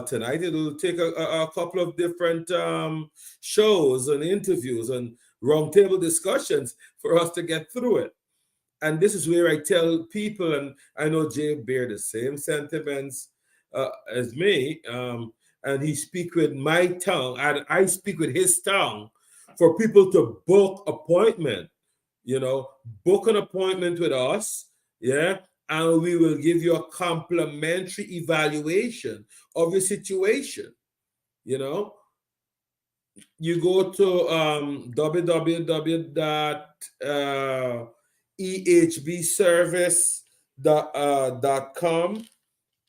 Speaker 1: tonight. It'll take a couple of different shows and interviews and roundtable discussions for us to get through it. And this is where I tell people, and I know Jay bear the same sentiments as me, and he speak with my tongue, and I speak with his tongue, for people to book appointment. Book an appointment with us, and we will give you a complimentary evaluation of your situation. You go to www.ehbservice.com,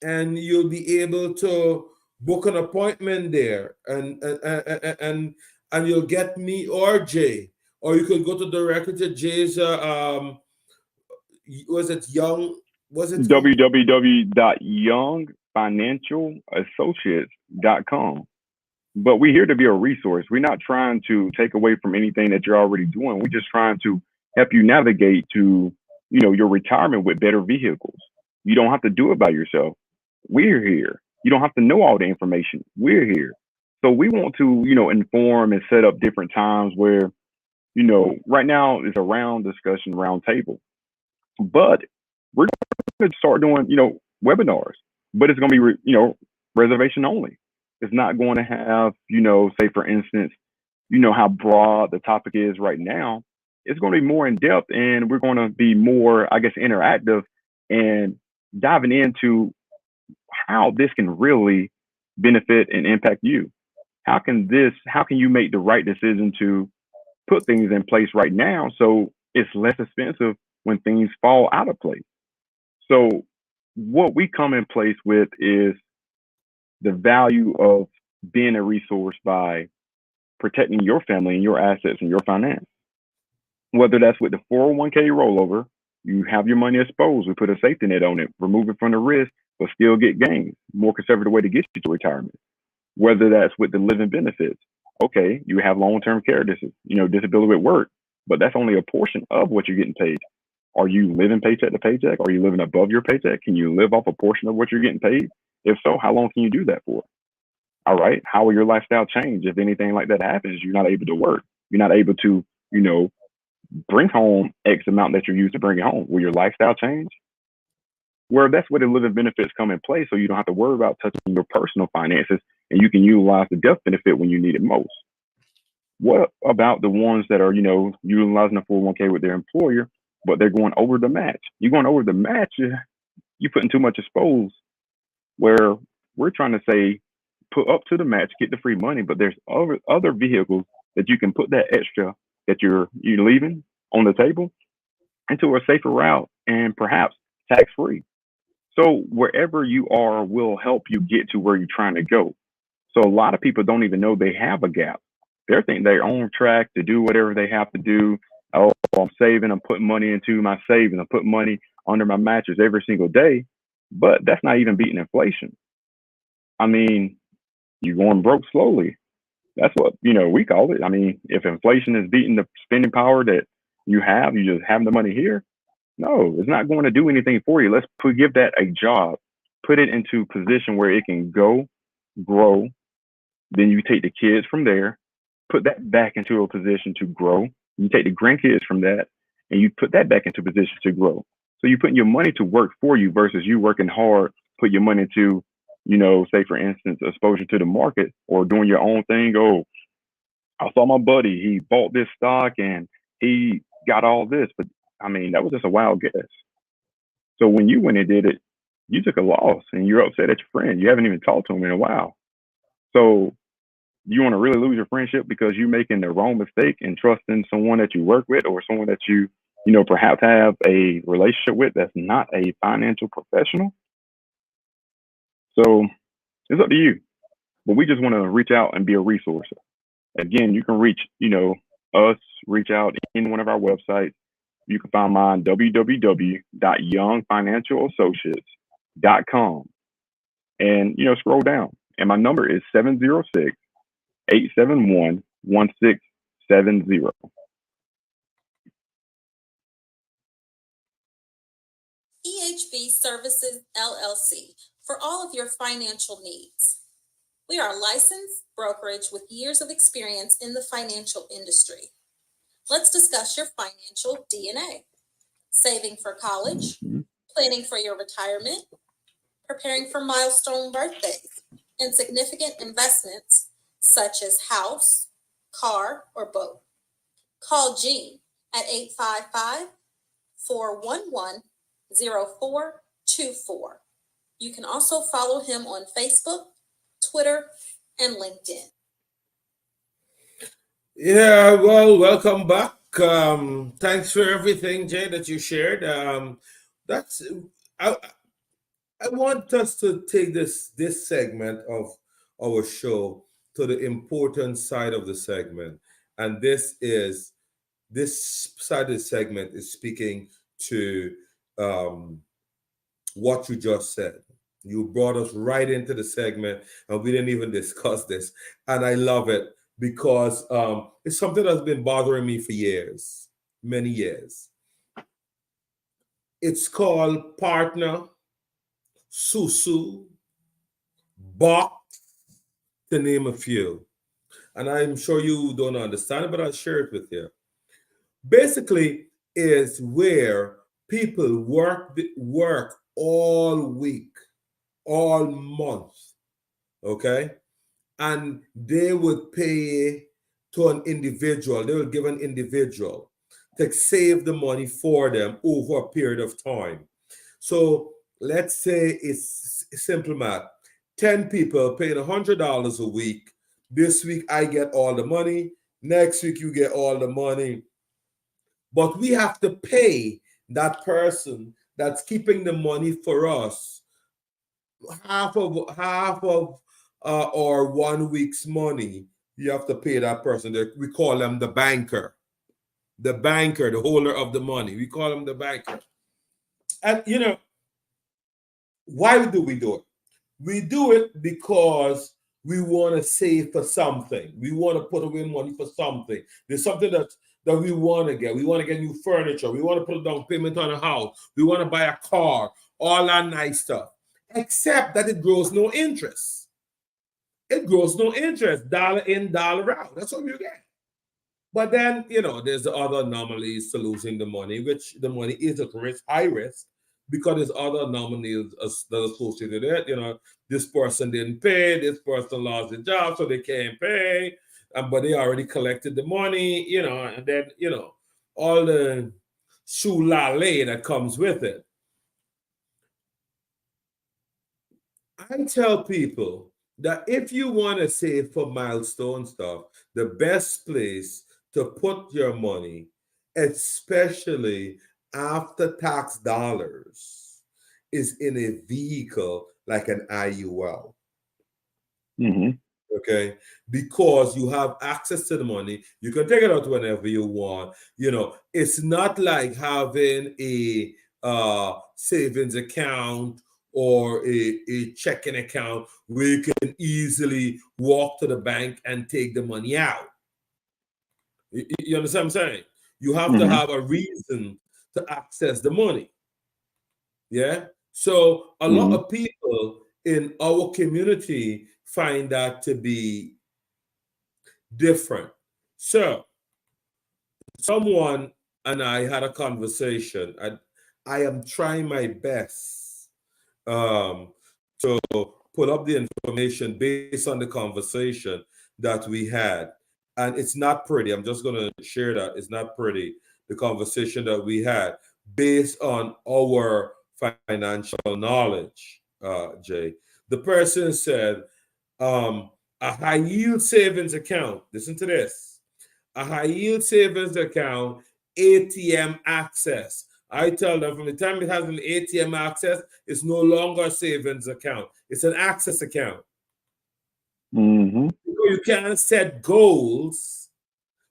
Speaker 1: and you'll be able to book an appointment there, and you'll get me or Jay, or you could go to directly to Jay's
Speaker 2: www.youngfinancialassociates.com. But we're here to be a resource. We're not trying to take away from anything that you're already doing. We're just trying to help you navigate to, your retirement with better vehicles. You don't have to do it by yourself. We're here. You don't have to know all the information. We're here. So we want to, inform and set up different times where, right now is a round discussion, round table. But we're going to start doing, webinars. But it's going to be, reservation only. It's not going to have, say for instance, how broad the topic is right now. It's going to be more in depth, and we're going to be more, I guess, interactive and diving into how this can really benefit and impact you. How can you make the right decision to put things in place right now so it's less expensive when things fall out of place? So what we come in place with is the value of being a resource by protecting your family and your assets and your finance. Whether that's with the 401k rollover, you have your money exposed, we put a safety net on it, remove it from the risk, but still get gains. More conservative way to get you to retirement. Whether that's with the living benefits. Okay, you have long-term care disability at work, but that's only a portion of what you're getting paid. Are you living paycheck to paycheck? Are you living above your paycheck? Can you live off a portion of what you're getting paid? If so, how long can you do that for? All right. How will your lifestyle change if anything like that happens? You're not able to work. You're not able to, bring home X amount that you're used to bringing home. Will your lifestyle change? Well, that's where the living benefits come in place. So you don't have to worry about touching your personal finances, and you can utilize the death benefit when you need it most. What about the ones that are, utilizing a 401k with their employer, but they're going over the match? You're going over the match, you're putting too much exposed, where we're trying to say, put up to the match, get the free money, but there's other vehicles that you can put that extra that you're leaving on the table into a safer route and perhaps tax free. So wherever you are will help you get to where you're trying to go. So a lot of people don't even know they have a gap. They're thinking they're on track to do whatever they have to do. Oh, I'm saving, I'm putting money into my savings, I'm putting money under my mattress every single day. But that's not even beating inflation. I mean, you're going broke slowly. That's what, we call it. I mean, if inflation is beating the spending power that you just have the money here. No, it's not going to do anything for you. Let's give that a job, put it into a position where it can go, grow. Then you take the kids from there, put that back into a position to grow. You take the grandkids from that and you put that back into a position to grow. So you're putting your money to work for you versus you working hard, put your money to, say for instance, exposure to the market or doing your own thing. Oh, I saw my buddy, he bought this stock and he got all this, but I mean, that was just a wild guess. So when you went and did it, you took a loss and you're upset at your friend. You haven't even talked to him in a while. So you want to really lose your friendship because you're making the wrong mistake and trusting someone that you work with or someone that you perhaps have a relationship with that's not a financial professional. So it's up to you. But we just want to reach out and be a resource. Again, you can reach, us, reach out in one of our websites. You can find mine, www.youngfinancialassociates.com. And, scroll down. And my number is 706-871-1670.
Speaker 3: EHB Services, LLC, for all of your financial needs. We are a licensed brokerage with years of experience in the financial industry. Let's discuss your financial DNA. Saving for college, planning for your retirement, preparing for milestone birthdays, and significant investments such as house, car, or boat. Call Jean at 855-411-0424. You can also follow him on Facebook, Twitter, and LinkedIn.
Speaker 1: Yeah, well, welcome back. Thanks for everything, Jay, that you shared. That's I want us to take this segment of our show to the important side of the segment, and this side of the segment is speaking to what you just said. You brought us right into the segment, and we didn't even discuss this. And I love it because it's something that's been bothering me for years, many years. It's called partner, susu, box, to name a few. And I'm sure you don't understand it, but I'll share it with you. Basically, is where people work all week, all month, okay? And they would pay to an individual, they would give an individual to save the money for them over a period of time. So let's say it's simple math. 10 people paying $100 a week. This week I get all the money. Next week you get all the money. But we have to pay that person that's keeping the money for us half of or 1 week's money. You have to pay that person. We call them the banker, the holder of the money. We call him the banker. And why do we do it? We do it because we want to save for something. We want to put away money for something. There's something that we want to get. We want to get new furniture. We want to put a down payment on a house. We want to buy a car, all that nice stuff. Except that it grows no interest. It grows no interest. Dollar in, dollar out. That's what you get. But then, there's the other anomalies to losing the money, which the money is at risk, high risk, because there's other anomalies that are associated with it. This person didn't pay, this person lost their job, so they can't pay, but they already collected the money, and then, all the shoo-la-lay that comes with it. I tell people that if you want to save for milestone stuff, the best place to put your money, especially after tax dollars, is in a vehicle like an IUL.
Speaker 2: Mm-hmm.
Speaker 1: Okay, because you have access to the money, you can take it out whenever you want. It's not like having a savings account or a checking account where you can easily walk to the bank and take the money out. You understand what I'm saying? You have to have a reason to access the money. Yeah. So a lot of people in our community find that to be different. So someone and I had a conversation. I am trying my best to pull up the information based on the conversation that we had. And it's not pretty. I'm just going to share that. It's not pretty, the conversation that we had based on our financial knowledge, Jay. The person said, a high yield savings account, listen to this, a high yield savings account, ATM access. I tell them from the time it has an ATM access, it's no longer a savings account. It's an access account.
Speaker 2: Mm-hmm.
Speaker 1: You can't set goals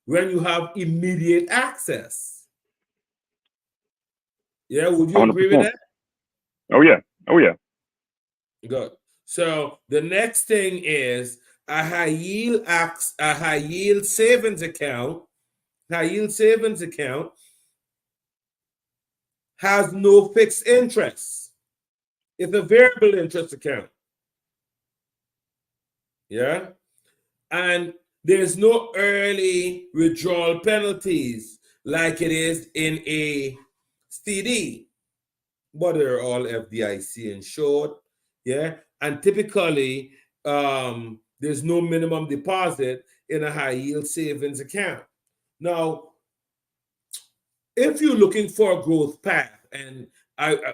Speaker 1: when you have immediate access. Yeah, would you
Speaker 2: 100%.
Speaker 1: agree with that?
Speaker 2: Oh yeah.
Speaker 1: Good. So the next thing is a high yield savings account. High yield savings account has no fixed interest. It's a variable interest account. Yeah. And there's no early withdrawal penalties like it is in a CD, but they're all FDIC insured. Yeah. And typically, there's no minimum deposit in a high yield savings account. Now, if you're looking for a growth path, and I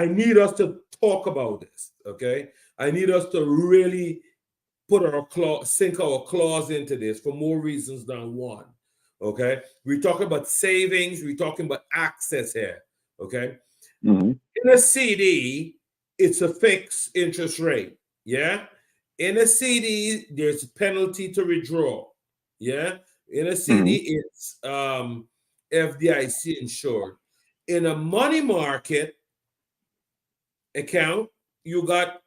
Speaker 1: need us to talk about this, okay? I need us to really sink our claws into this for more reasons than one. Okay, we're talking about savings, we're talking about access here. Okay, in a CD, it's a fixed interest rate. Yeah, in a CD, there's a penalty to withdraw. Yeah, in a CD, it's FDIC insured. In a money market, account, you got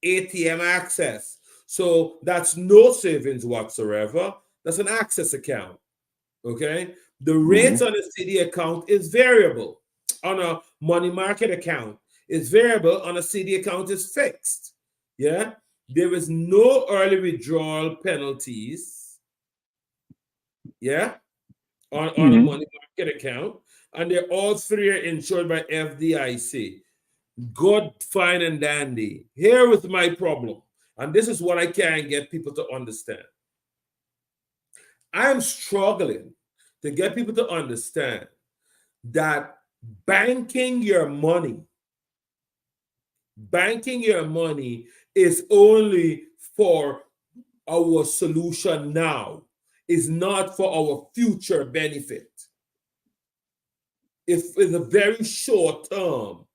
Speaker 1: ATM access. So that's no savings whatsoever. That's an access account. Okay. The rates on a CD account is variable. On a money market account is variable. On a CD account is fixed. Yeah. There is no early withdrawal penalties. Yeah. On a money market account. And they're all three are insured by FDIC. Good, fine, and dandy. Here is my problem. And this is what I can't get people to understand. I'm struggling to get people to understand that banking your money is only for our solution now, is not for our future benefit. It's a very short term.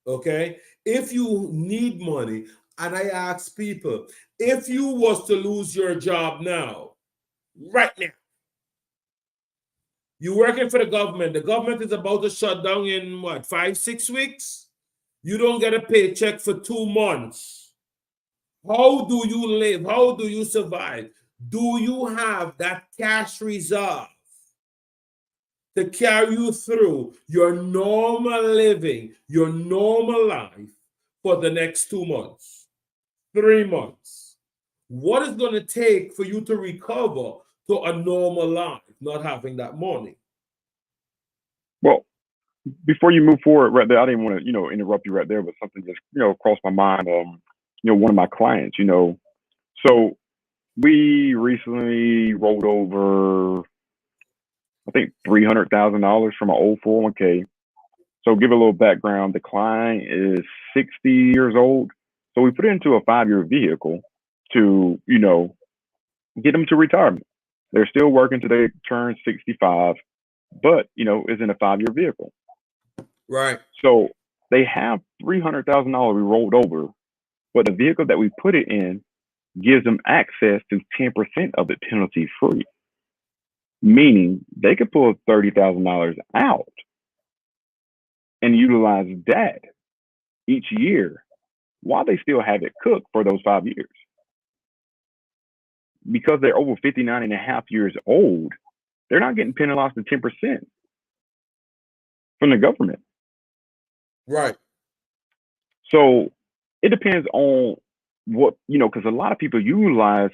Speaker 1: Okay, if you need money, and I ask people, if you was to lose your job now, right now, you're working for the government is about to shut down in what, 5-6 weeks? You don't get a paycheck for 2 months. How do you live? How do you survive? Do you have that cash reserve to carry you through your normal living, your normal life for the next 2 months, 3 months? What is going to take for you to recover to a normal life, not having that money?
Speaker 2: Well, before you move forward right there, I didn't want to, interrupt you right there, but something just, crossed my mind. One of my clients, so we recently rolled over, I think, $300,000 from an old 401k. So give a little background. The client is 60 years old. So we put it into a 5-year vehicle to, get them to retirement. They're still working till they turn 65, but, it's in a 5-year vehicle.
Speaker 1: Right.
Speaker 2: So they have $300,000 we rolled over, but the vehicle that we put it in gives them access to 10% of it penalty free, meaning they could pull $30,000 out and utilize that each year while they still have it cooked for those 5 years. Because they're over 59 and a half years old, they're not getting penalized to 10% from the government.
Speaker 1: Right.
Speaker 2: So it depends on what, because a lot of people utilize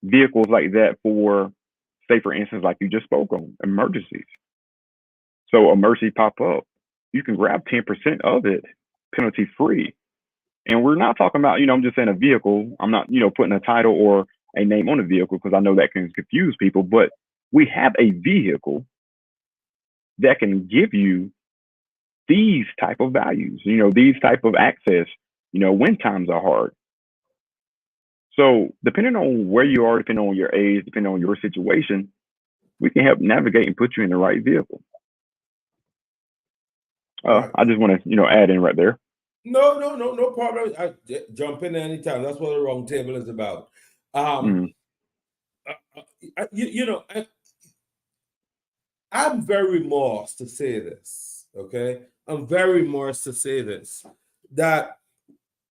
Speaker 2: vehicles like that for, say, for instance, like you just spoke on, emergencies. So emergency pop up, you can grab 10% of it penalty free. And we're not talking about, I'm just saying a vehicle. I'm not, putting a title or a name on a vehicle because I know that can confuse people, but we have a vehicle that can give you these type of values, these type of access, when times are hard. So depending on where you are, depending on your age, depending on your situation, we can help navigate and put you in the right vehicle.
Speaker 1: Right.
Speaker 2: I just want to, add in right there.
Speaker 1: No problem. I jump in anytime. That's what the round table is about. I'm very remorse to say this. Okay, I'm very remorse to say this, that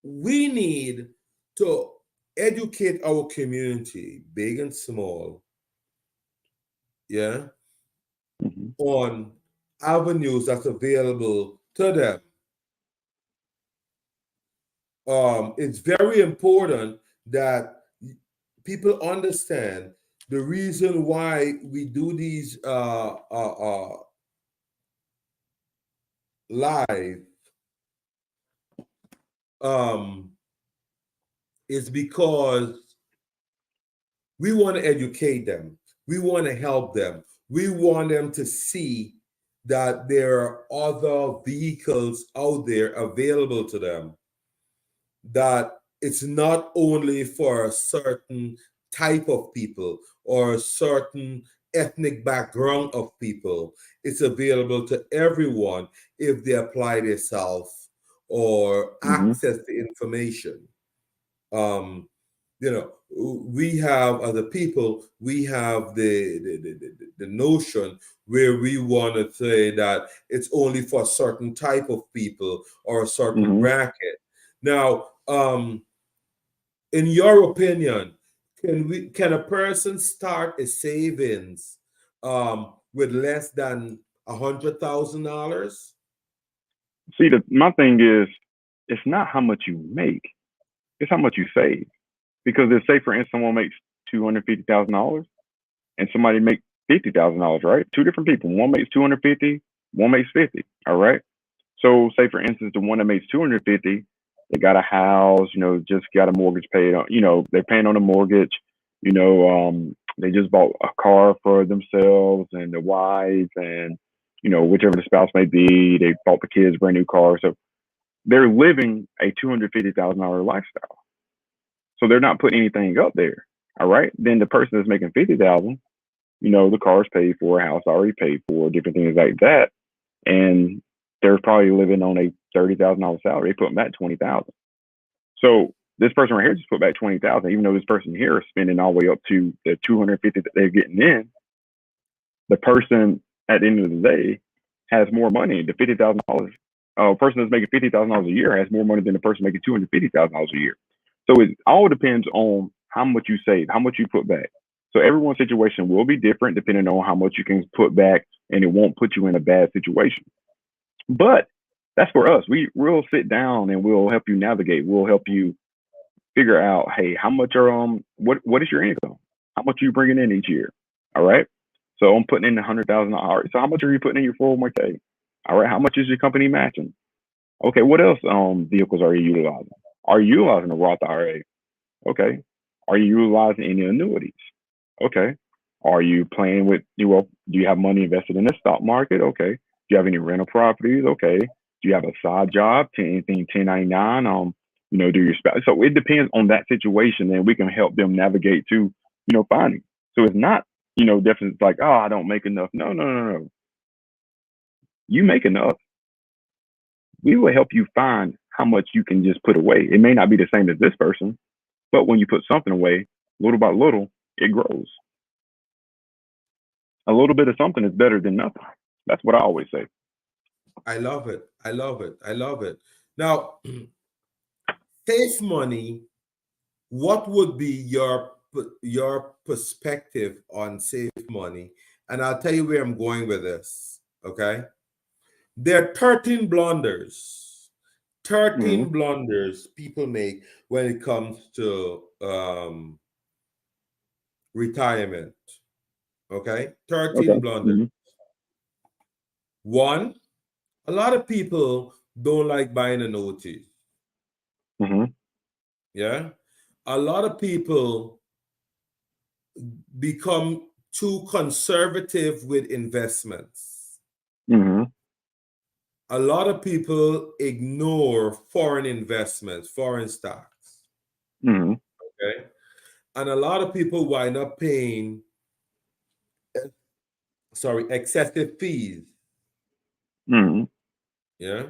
Speaker 1: we need to educate our community, big and small, on avenues that's available to them. It's very important that people understand the reason why we do these live is because we want to educate them. We want to help them. We want them to see that there are other vehicles out there available to them, that it's not only for a certain type of people or a certain ethnic background of people. It's available to everyone if they apply themselves or access the information. We have, as a people, we have the notion, where we want to say that it's only for a certain type of people or a certain
Speaker 2: Hmm.
Speaker 1: bracket. Now, in your opinion, can a person start a savings with less than $100,000?
Speaker 2: See, my thing is, it's not how much you make; it's how much you save. Because if, say, for instance, someone makes $250,000 and somebody makes $50,000, right? Two different people. One makes 250, one makes 50. All right. So, say for instance, the one that makes 250, they got a house, just got a mortgage paid on, they're paying on a mortgage, they just bought a car for themselves and the wife and, whichever the spouse may be, they bought the kids brand new cars. So they're living a $250,000 lifestyle. So they're not putting anything up there. All right. Then the person that's making 50,000, the car's paid for, house already paid for, different things like that. And they're probably living on a $30,000 salary. They put back 20,000. So this person right here just put back 20,000, even though this person here is spending all the way up to the 250 that they're getting in. The person at the end of the day has more money. The $50,000 person that's making $50,000 a year has more money than the person making $250,000 a year. So it all depends on how much you save, how much you put back. So everyone's situation will be different depending on how much you can put back, and it won't put you in a bad situation. But that's for us. We'll sit down and we'll help you navigate. We'll help you figure out, hey, how much are what is your income? How much are you bringing in each year? All right. So I'm putting in $100,000. All right. So how much are you putting in your 401k? All right. How much is your company matching? Okay. What else vehicles are you utilizing? Are you utilizing a Roth IRA? Okay. Are you utilizing any annuities? Okay. Are you playing with do you have money invested in the stock market? Okay. Do you have any rental properties? Okay. Do you have a side job? Anything 1099? Do your spouse? So it depends on that situation, and we can help them navigate to, finding. So it's not, definitely like, oh, I don't make enough. No, no, no, no. You make enough. We will help you find how much you can just put away. It may not be the same as this person, but when you put something away, little by little, it grows. A little bit of something is better than nothing. That's what I always say.
Speaker 1: I love it. I love it. I love it. Now, save money. What would be your perspective on save money? And I'll tell you where I'm going with this. Okay. There are 13 blunders. 13
Speaker 2: Mm-hmm.
Speaker 1: blunders people make when it comes to retirement. Okay. 13
Speaker 2: Okay.
Speaker 1: blunders.
Speaker 2: Mm-hmm.
Speaker 1: One, a lot of people don't like buying annuities.
Speaker 2: Mm-hmm.
Speaker 1: Yeah. A lot of people become too conservative with investments.
Speaker 2: Mm-hmm.
Speaker 1: A lot of people ignore foreign investments, foreign stocks.
Speaker 2: Mm-hmm.
Speaker 1: Okay. And a lot of people wind up paying, excessive fees.
Speaker 2: Mm-hmm.
Speaker 1: Yeah.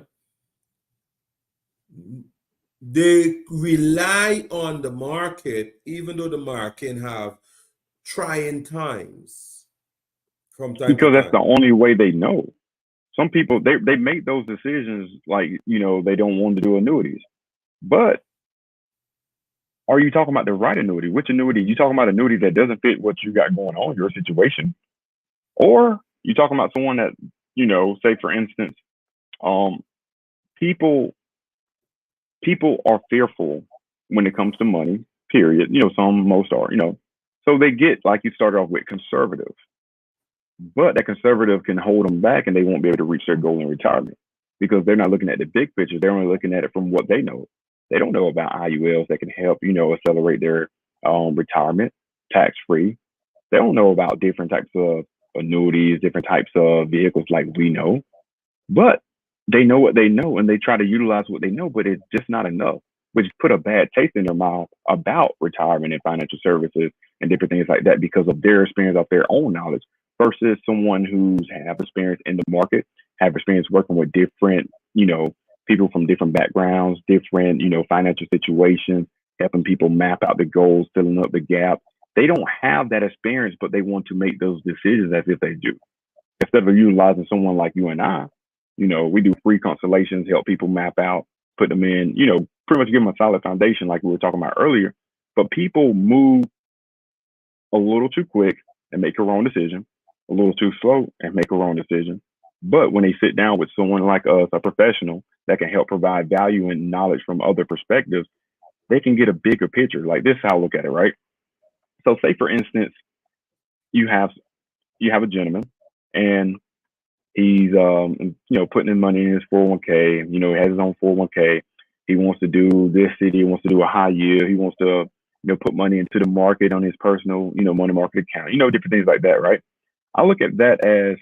Speaker 1: They rely on the market, even though the market can have trying times from time to
Speaker 2: Because that's
Speaker 1: time.
Speaker 2: the only way they know. Some people they make those decisions like, they don't want to do annuities. But are you talking about the right annuity? Which annuity? You talking about annuity that doesn't fit what you got going on, your situation? Or you talking about someone that, say for instance, um, people are fearful when it comes to money, period. Most are, So they get, like you started off with, conservative. But that conservative can hold them back and they won't be able to reach their goal in retirement because they're not looking at the big picture. They're only looking at it from what they know. They don't know about IULs that can help, accelerate their retirement tax free. They don't know about different types of annuities, different types of vehicles like we know. But they know what they know and they try to utilize what they know, but it's just not enough, which put a bad taste in their mouth about retirement and financial services and different things like that because of their experience of their own knowledge versus someone who's have experience in the market, have experience working with different, people from different backgrounds, different, financial situations, helping people map out the goals, filling up the gap. They don't have that experience, but they want to make those decisions as if they do. instead of utilizing someone like you and I, we do free consultations, help people map out, put them in, pretty much give them a solid foundation like we were talking about earlier. But people move a little too quick and make a wrong decision, a little too slow and make a wrong decision. But when they sit down with someone like us, a professional that can help provide value and knowledge from other perspectives, they can get a bigger picture. Like this is how I look at it, right? So say for instance, you have a gentleman and he's putting in money in his 401k, he has his own 401k. He wants to do this city, he wants to do a high yield, he wants to put money into the market on his personal, money market account, different things like that, right? I look at that as,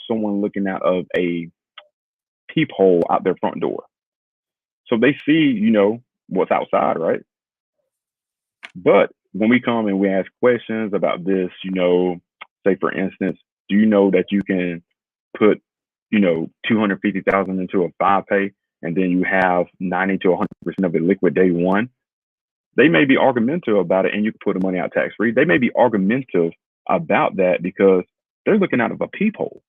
Speaker 2: someone looking out of a peephole out their front door. So they see, what's outside, right? But when we come and we ask questions about this, say for instance, do you know that you can put, 250,000 into a 5-pay and then you have 90 to 100% of it liquid day one? They may be argumentative about it and you can put the money out tax free. They may be argumentative about that because they're looking out of a peephole.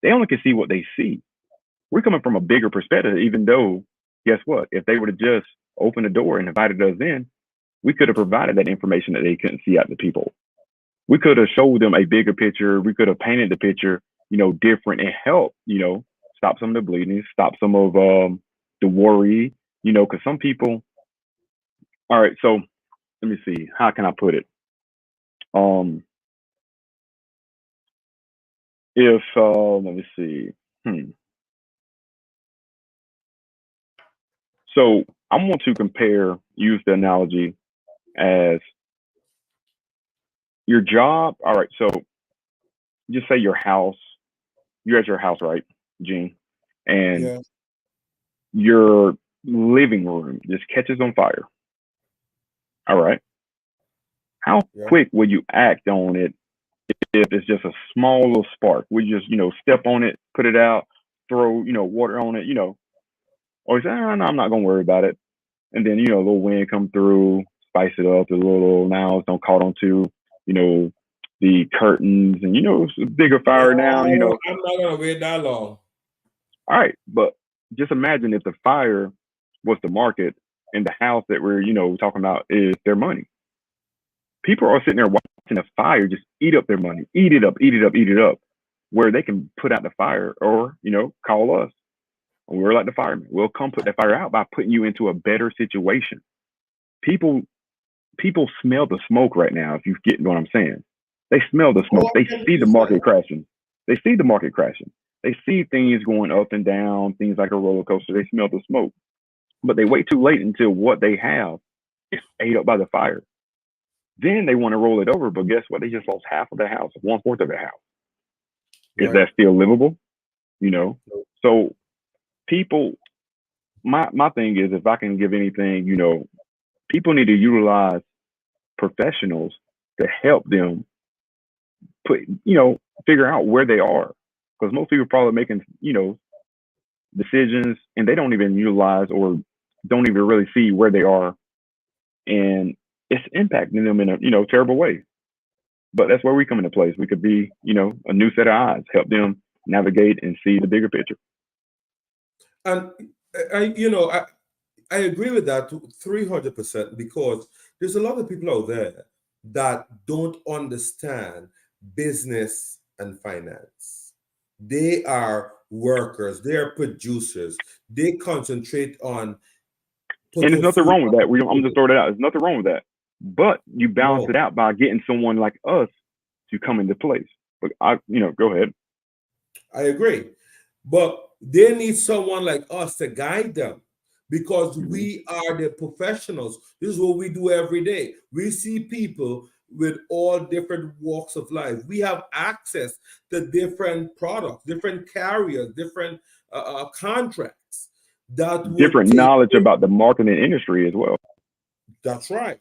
Speaker 2: They only can see what they see. We're coming from a bigger perspective, even though, guess what? If they were to just open the door and invited us in, we could have provided that information that they couldn't see out the peephole. We could have showed them a bigger picture. We could have painted the picture, different and help, stop some of the bleeding, stop some of the worry, because some people. All right, so let me see. How can I put it? If let me see. So I want to use the analogy as your job. All right, so just say your house. You're at your house, right, Gene? And your living room just catches on fire. All right. How quick will you act on it if it's just a small little spark? We just, step on it, put it out, throw, water on it, or say, oh, no, I'm not going to worry about it. And then, a little wind come through, spice it up a little. Now it's don't caught onto, the curtains and, it's a bigger fire now,
Speaker 1: I'm not going to wait that long.
Speaker 2: All right. But just imagine if the fire was the market and the house that we're, talking about is their money. People are sitting there watching the fire just eat up their money, eat it up, where they can put out the fire or, call us. And we're like the firemen. We'll come put that fire out by putting you into a better situation. People smell the smoke right now, if you get what I'm saying. They smell the smoke. They see the market crashing. They see things going up and down, things like a roller coaster. They smell the smoke. But they wait too late until what they have is ate up by the fire. Then they want to roll it over, but guess what? They just lost half of the house, 1/4 of the house. Is that still livable? So people, my thing is, if I can give anything, people need to utilize professionals to help them figure out where they are. Because most people are probably making, decisions and they don't even utilize or don't even really see where they are. And it's impacting them in a, terrible way. But that's where we come into place. We could be, a new set of eyes, help them navigate and see the bigger picture.
Speaker 1: And I agree with that 300% because there's a lot of people out there that don't understand business and finance. They are workers, they are producers, they concentrate on.
Speaker 2: And there's nothing wrong with that. I'm just throwing it out. There's nothing wrong with that. But you balance it out by getting someone like us to come into place. But go ahead.
Speaker 1: I agree. But they need someone like us to guide them because we are the professionals. This is what we do every day. We see people with all different walks of life. We have access to different products, different carriers, different contracts.
Speaker 2: Different knowledge about the marketing industry as well.
Speaker 1: That's right.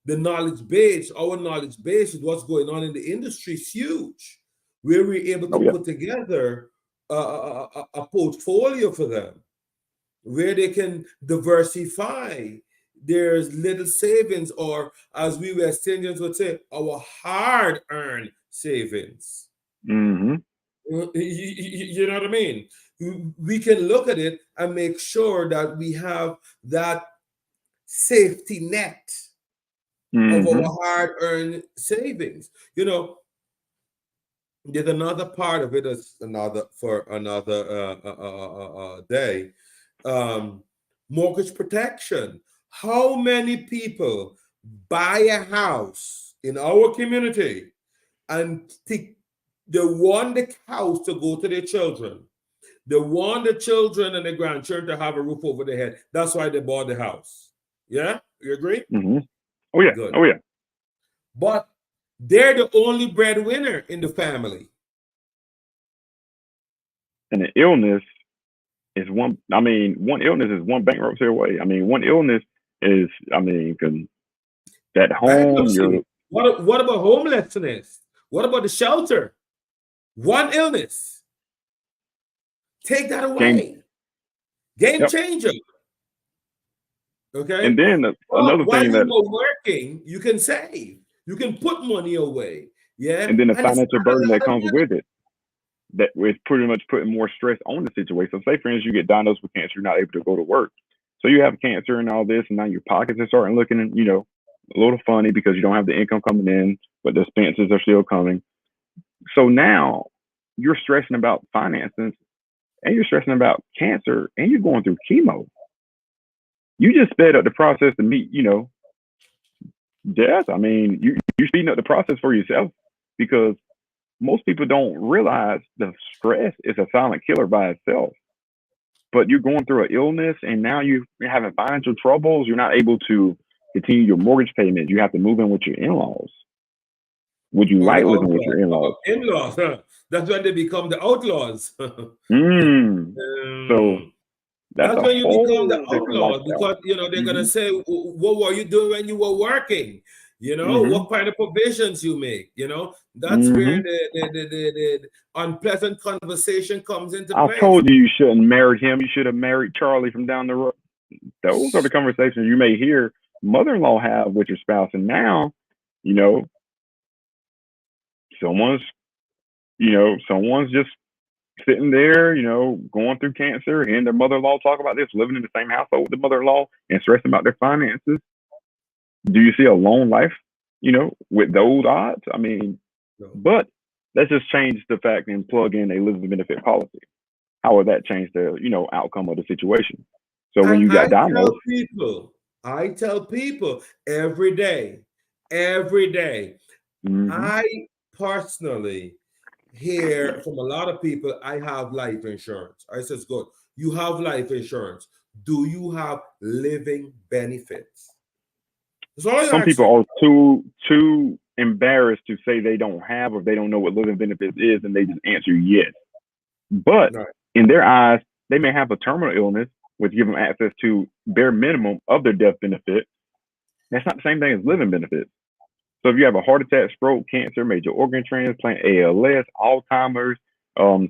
Speaker 1: The knowledge base, our knowledge base is what's going on in the industry is huge. Where we're able to put together a portfolio for them where they can diversify their little savings, or as we West Indians would say, our hard-earned savings.
Speaker 2: Mm-hmm.
Speaker 1: You know what I mean? We can look at it and make sure that we have that safety net of our hard-earned savings. You know, there's another part of it is another day. Mortgage protection. How many people buy a house in our community and they want the house to go to their children? They want the children and the grandchildren to have a roof over their head. That's why they bought the house. Yeah, you agree?
Speaker 2: Oh yeah.
Speaker 1: Good.
Speaker 2: Oh yeah.
Speaker 1: But they're the only breadwinner in the family.
Speaker 2: And the illness is one. I mean, one illness is one bankruptcy away. I mean, one illness is. I mean, can that home. You're,
Speaker 1: what about homelessness? What about the shelter? One illness. Take that away. Game changer. Okay.
Speaker 2: And then another thing that
Speaker 1: while you're working, you can save. You can put money away. Yeah.
Speaker 2: And then the financial burden that comes with it. That is pretty much putting more stress on the situation. So say, for instance, you get diagnosed with cancer, you're not able to go to work. So you have cancer and all this, and now your pockets are starting looking, a little funny because you don't have the income coming in, but the expenses are still coming. So now you're stressing about finances, and you're stressing about cancer, and you're going through chemo. You just sped up the process to meet, death. I mean, you're speeding up the process for yourself because most people don't realize the stress is a silent killer by itself. But you're going through an illness and now you're having financial troubles. You're not able to continue your mortgage payments. You have to move in with your in-laws. Would you like living with your in-laws?
Speaker 1: In-laws, huh? That's when they become the outlaws.
Speaker 2: So that's
Speaker 1: when you become the outlaws because, they're going to say, what were you doing when you were working? What kind of provisions you make, that's where the unpleasant conversation comes into play.
Speaker 2: I told you shouldn't marry him. You should have married Charlie from down the road. Those are the conversations you may hear mother-in-law have with your spouse. And now, someone's just sitting there, going through cancer and their mother-in-law talk about this, living in the same household with the mother-in-law and stressing about their finances. Do you see a lone life, with those odds? I mean, no. But let's just change the fact and plug in a living benefit policy. How would that change the, outcome of the situation? So when you got diagnosed,
Speaker 1: I tell people every day, I personally hear from a lot of people, I have life insurance. I says, good, you have life insurance. Do you have living benefits?
Speaker 2: Some people are too embarrassed to say they don't have or they don't know what living benefits is, and they just answer yes. But in their eyes, they may have a terminal illness, which give them access to bare minimum of their death benefit. That's not the same thing as living benefits. So if you have a heart attack, stroke, cancer, major organ transplant, ALS, Alzheimer's,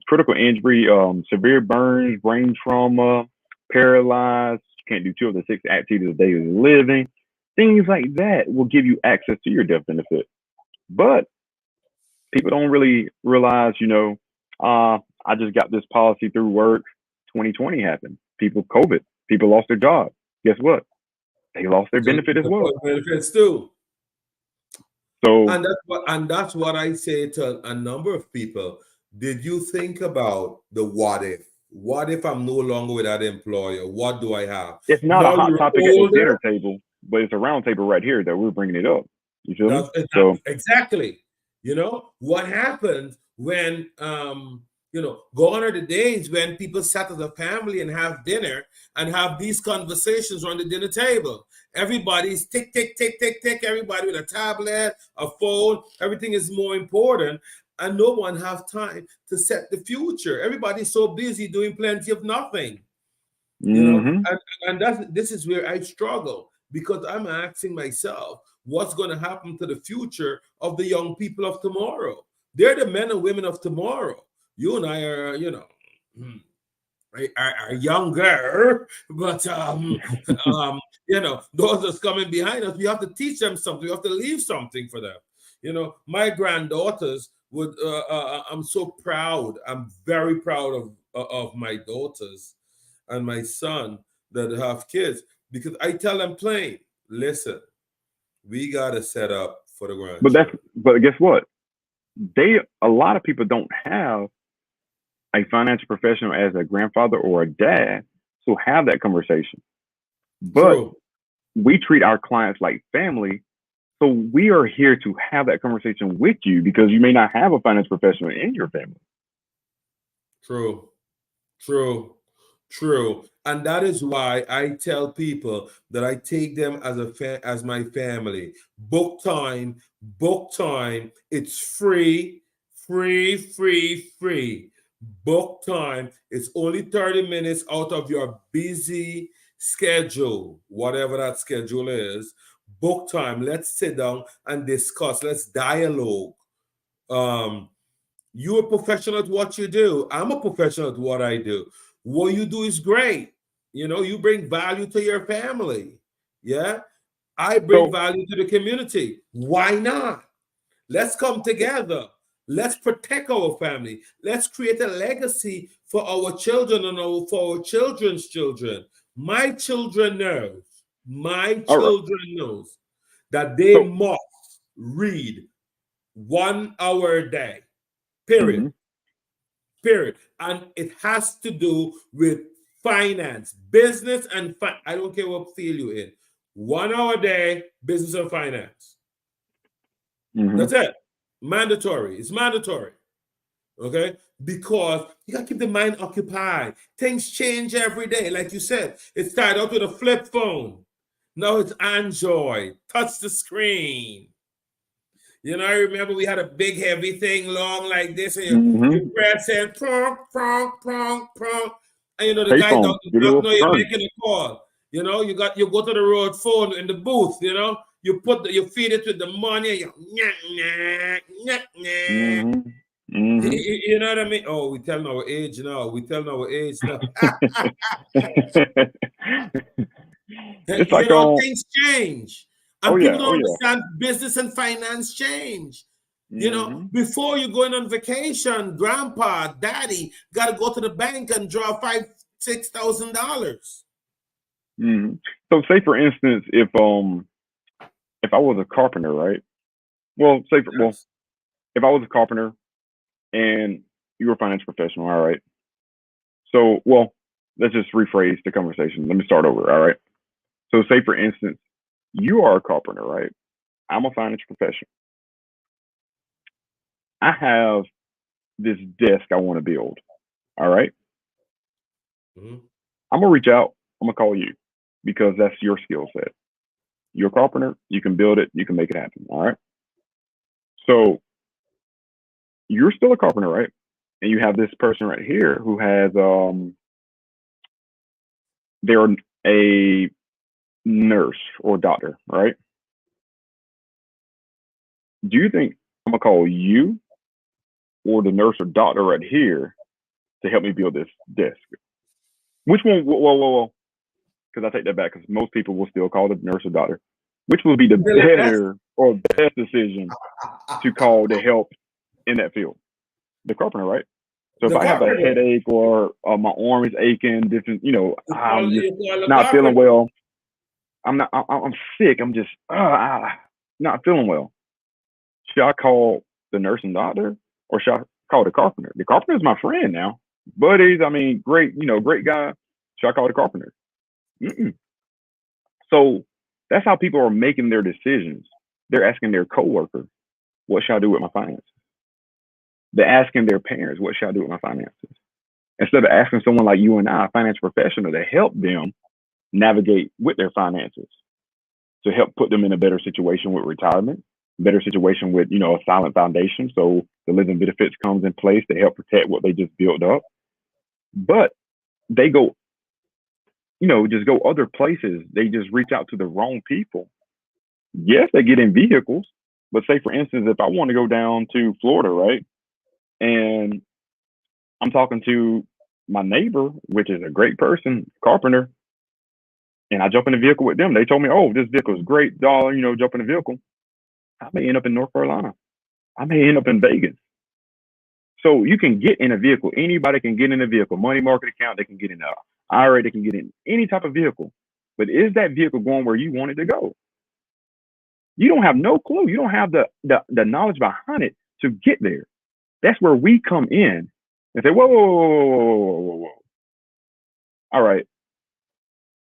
Speaker 2: critical injury, severe burns, brain trauma, paralyzed, can't do 2 of the 6 activities of daily living, things like that will give you access to your death benefit. But people don't really realize, I just got this policy through work. 2020 happened. COVID, people lost their job. Guess what? They lost their benefit as well.
Speaker 1: Benefits too.
Speaker 2: So,
Speaker 1: and that's what I say to a number of people. Did you think about the what if? What if I'm no longer with that employer? What do I have?
Speaker 2: It's not a hot topic at the dinner table, but it's a round table right here that we're bringing it up. You feel me? So
Speaker 1: exactly. What happens when gone are the days when people sat as a family and have dinner and have these conversations around the dinner table. Everybody's tick, tick, tick, tick, tick. Everybody with a tablet, a phone. Everything is more important. And no one have time to set the future. Everybody's so busy doing plenty of nothing. And this is where I struggle because I'm asking myself, what's going to happen to the future of the young people of tomorrow? They're the men and women of tomorrow. You and I are, are younger, but those that's coming behind us, we have to teach them something. We have to leave something for them. My granddaughters I'm so proud. I'm very proud of my daughters and my son that have kids because I tell them plain, listen, we gotta set up for the grandchildren.
Speaker 2: But guess what? A lot of people don't have a financial professional as a grandfather or a dad, so have that conversation. But
Speaker 1: True,
Speaker 2: we treat our clients like family, so we are here to have that conversation with you because you may not have a financial professional in your family.
Speaker 1: true, true, true. And that is why I tell people that I take them as as my family. Book time, book time. It's free, free, free, free. Book time. It's only 30 minutes out of your busy schedule, whatever that schedule is. Book time. Let's sit down and discuss. Let's dialogue. Um, you're a professional at what you do. I'm a professional at what I do. What you do is great. You know, you bring value to your family. Yeah. I bring
Speaker 2: So,
Speaker 1: value to the community. Why not? Let's come together. Let's protect our family. Let's create a legacy for our children and for our children's children. My children knows. My
Speaker 2: all right.
Speaker 1: children knows that they
Speaker 2: So,
Speaker 1: must read 1 hour a day. Period.
Speaker 2: mhm.
Speaker 1: Period. And it has to do with finance, business, and I don't care what field you're in. 1 hour a day, business and finance.
Speaker 2: Mhm.
Speaker 1: That's it. Mandatory. It's mandatory. Okay? Because you got to keep the mind occupied. Things change every day. Like you said, it started out with a flip phone. Now it's Android. Touch the screen. You know, I remember we had a big heavy thing long like this, and you
Speaker 2: Mhm.
Speaker 1: press and prong, prong, prong, prong. And you know, the guy
Speaker 2: Payphone,
Speaker 1: don't,
Speaker 2: get a
Speaker 1: doesn't
Speaker 2: little
Speaker 1: know you're
Speaker 2: furnace.
Speaker 1: making a call. You know, you go to the road phone in the booth, you know, you feed it with the money, and you nyah, nyah, nyah, nyah.
Speaker 2: Mhm. Mhm.
Speaker 1: You know what I mean? Oh, we telling our age now. We telling our age now.
Speaker 2: It's
Speaker 1: You
Speaker 2: like
Speaker 1: know, things change.
Speaker 2: oh
Speaker 1: And people
Speaker 2: yeah, oh
Speaker 1: don't
Speaker 2: yeah.
Speaker 1: understand business and finance change. You know,
Speaker 2: Mhm.
Speaker 1: before you're going on vacation, grandpa, daddy got to go to the bank and draw $5,000, $6,000.
Speaker 2: Mhm. So say for instance, if I was a carpenter, right? Well,
Speaker 1: Yes.
Speaker 2: if I was a carpenter and you were a financial professional, all right. So let's just rephrase the conversation. Let me start over, all right. So say for instance, you are a carpenter, right? I'm a financial professional. I have this desk I want to build. All right.
Speaker 1: Mhm.
Speaker 2: I'm gonna reach out. I'm gonna call you because that's your skill set. You're a carpenter. You can build it. You can make it happen. All right. So you're still a carpenter, right? And you have this person right here who has they're a nurse or doctor, right? Do you think I'm gonna call you or the nurse or doctor right here to help me build this desk? Which one? Whoa. Because I take that back because most people will still call the nurse or doctor. Which will be the
Speaker 1: Build a desk.
Speaker 2: better or best decision to call to help in that field? The carpenter, right? So if
Speaker 1: The
Speaker 2: I have a
Speaker 1: carpenter.
Speaker 2: headache or my arm is aching, different, I'm just
Speaker 1: You call the
Speaker 2: not feeling
Speaker 1: carpenter.
Speaker 2: well. I'm sick. I'm just not feeling well. Should I call the nurse and doctor or should I call the carpenter? The carpenter is my friend now. Buddies, I mean, great, great guy. Should I call the carpenter? Mm-mm. So that's how people are making their decisions. They're asking their coworker, what should I do with my finances? They're asking their parents, what should I do with my finances? Instead of asking someone like you and I, a financial professional, to help them navigate with their finances, to help put them in a better situation with retirement, better situation with, a silent foundation. So the living benefits comes in place to help protect what they just built up. But they go, just go other places. They just reach out to the wrong people. Yes, they get in vehicles, but say for instance, if I want to go down to Florida, right, and I'm talking to my neighbor, which is a great person, carpenter, and I jump in the vehicle with them. They told me, "Oh, this vehicle is great, dollar. Jump in the vehicle." I may end up in North Carolina. I may end up in Vegas. So you can get in a vehicle. Anybody can get in a vehicle. Money market account, they can get in an IRA, they can get in any type of vehicle. But is that vehicle going where you want it to go? You don't have no clue. You don't have the knowledge behind it to get there. That's where we come in and say, whoa, whoa, whoa, whoa, whoa, whoa, whoa, whoa. All right.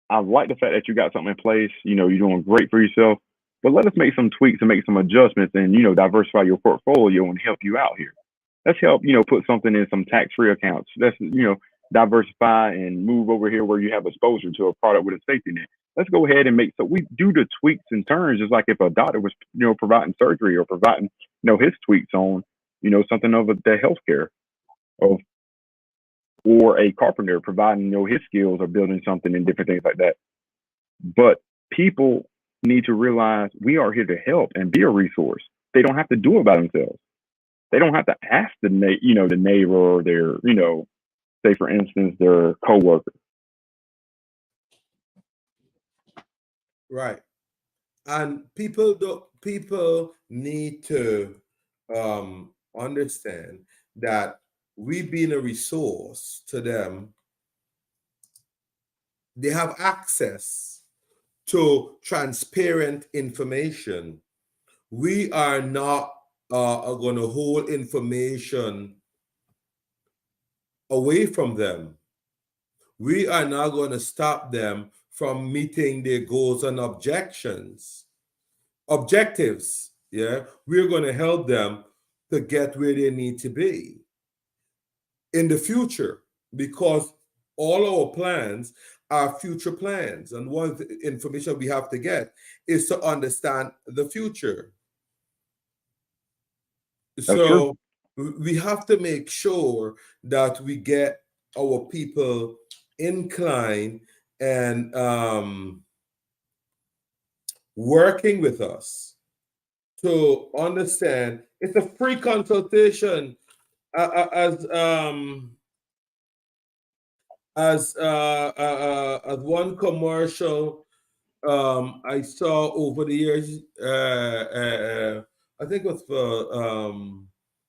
Speaker 2: I like the fact that you got something in place. You know, you're doing great for yourself. But let us make some tweaks and make some adjustments and, you know, diversify your portfolio and help you out here. Let's help, you know, put something in some tax-free accounts. Let's, you know, diversify and move over here where you have exposure to a product with a safety net. Let's go ahead and make, so we do the tweaks and turns, just like if a doctor was, you know, providing surgery or providing, you know, his tweaks on, you know, something of the healthcare of, or a carpenter providing, you know, his skills or building something and different things like that. But people need to realize we are here to help and be a resource. They don't have to do it by themselves. They don't have to ask the neighbor or their, you know, say for instance, their coworker.
Speaker 1: Right. And people need to understand that we being a resource to them, they have access to transparent information. We are not going to hold information away from them. We are not going to stop them from meeting their goals and objectives. Yeah, we're going to help them to get where they need to be in the future, because all our plans are future plans. And one of the information we have to get is to understand the future. So we have to make sure that we get our people inclined and working with us to understand. It's a free consultation, as one commercial I saw over the years. I think it was for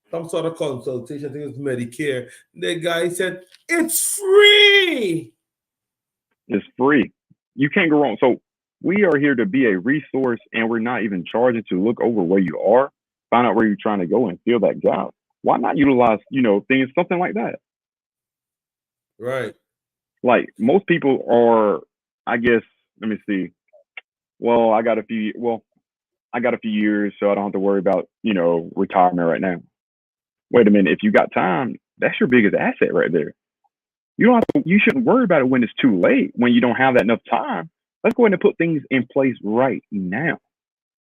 Speaker 1: some sort of consultation. I think it was Medicare. The guy said, "It's free."
Speaker 2: It's free. You can't go wrong. So we are here to be a resource, and we're not even charging to look over where you are, find out where you're trying to go, and fill that gap. Why not utilize, you know, things, something like that?
Speaker 1: Right.
Speaker 2: Like most people are, I guess, let me see. Well, I got a few years, so I don't have to worry about, you know, retirement right now. Wait a minute. If you got time, that's your biggest asset right there. You shouldn't worry about it when it's too late, when you don't have that enough time. Let's go ahead and put things in place right now,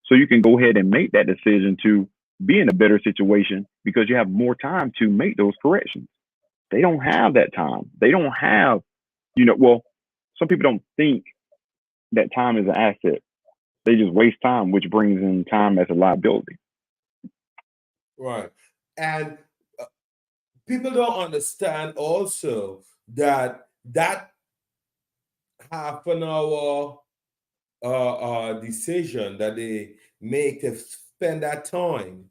Speaker 2: so you can go ahead and make that decision to be in a better situation because you have more time to make those corrections. They don't have that time. They don't have, you know, well, some people don't think that time is an asset. They just waste time, which brings in time as a liability.
Speaker 1: Right. And people don't understand also that half an hour decision that they make to spend that time,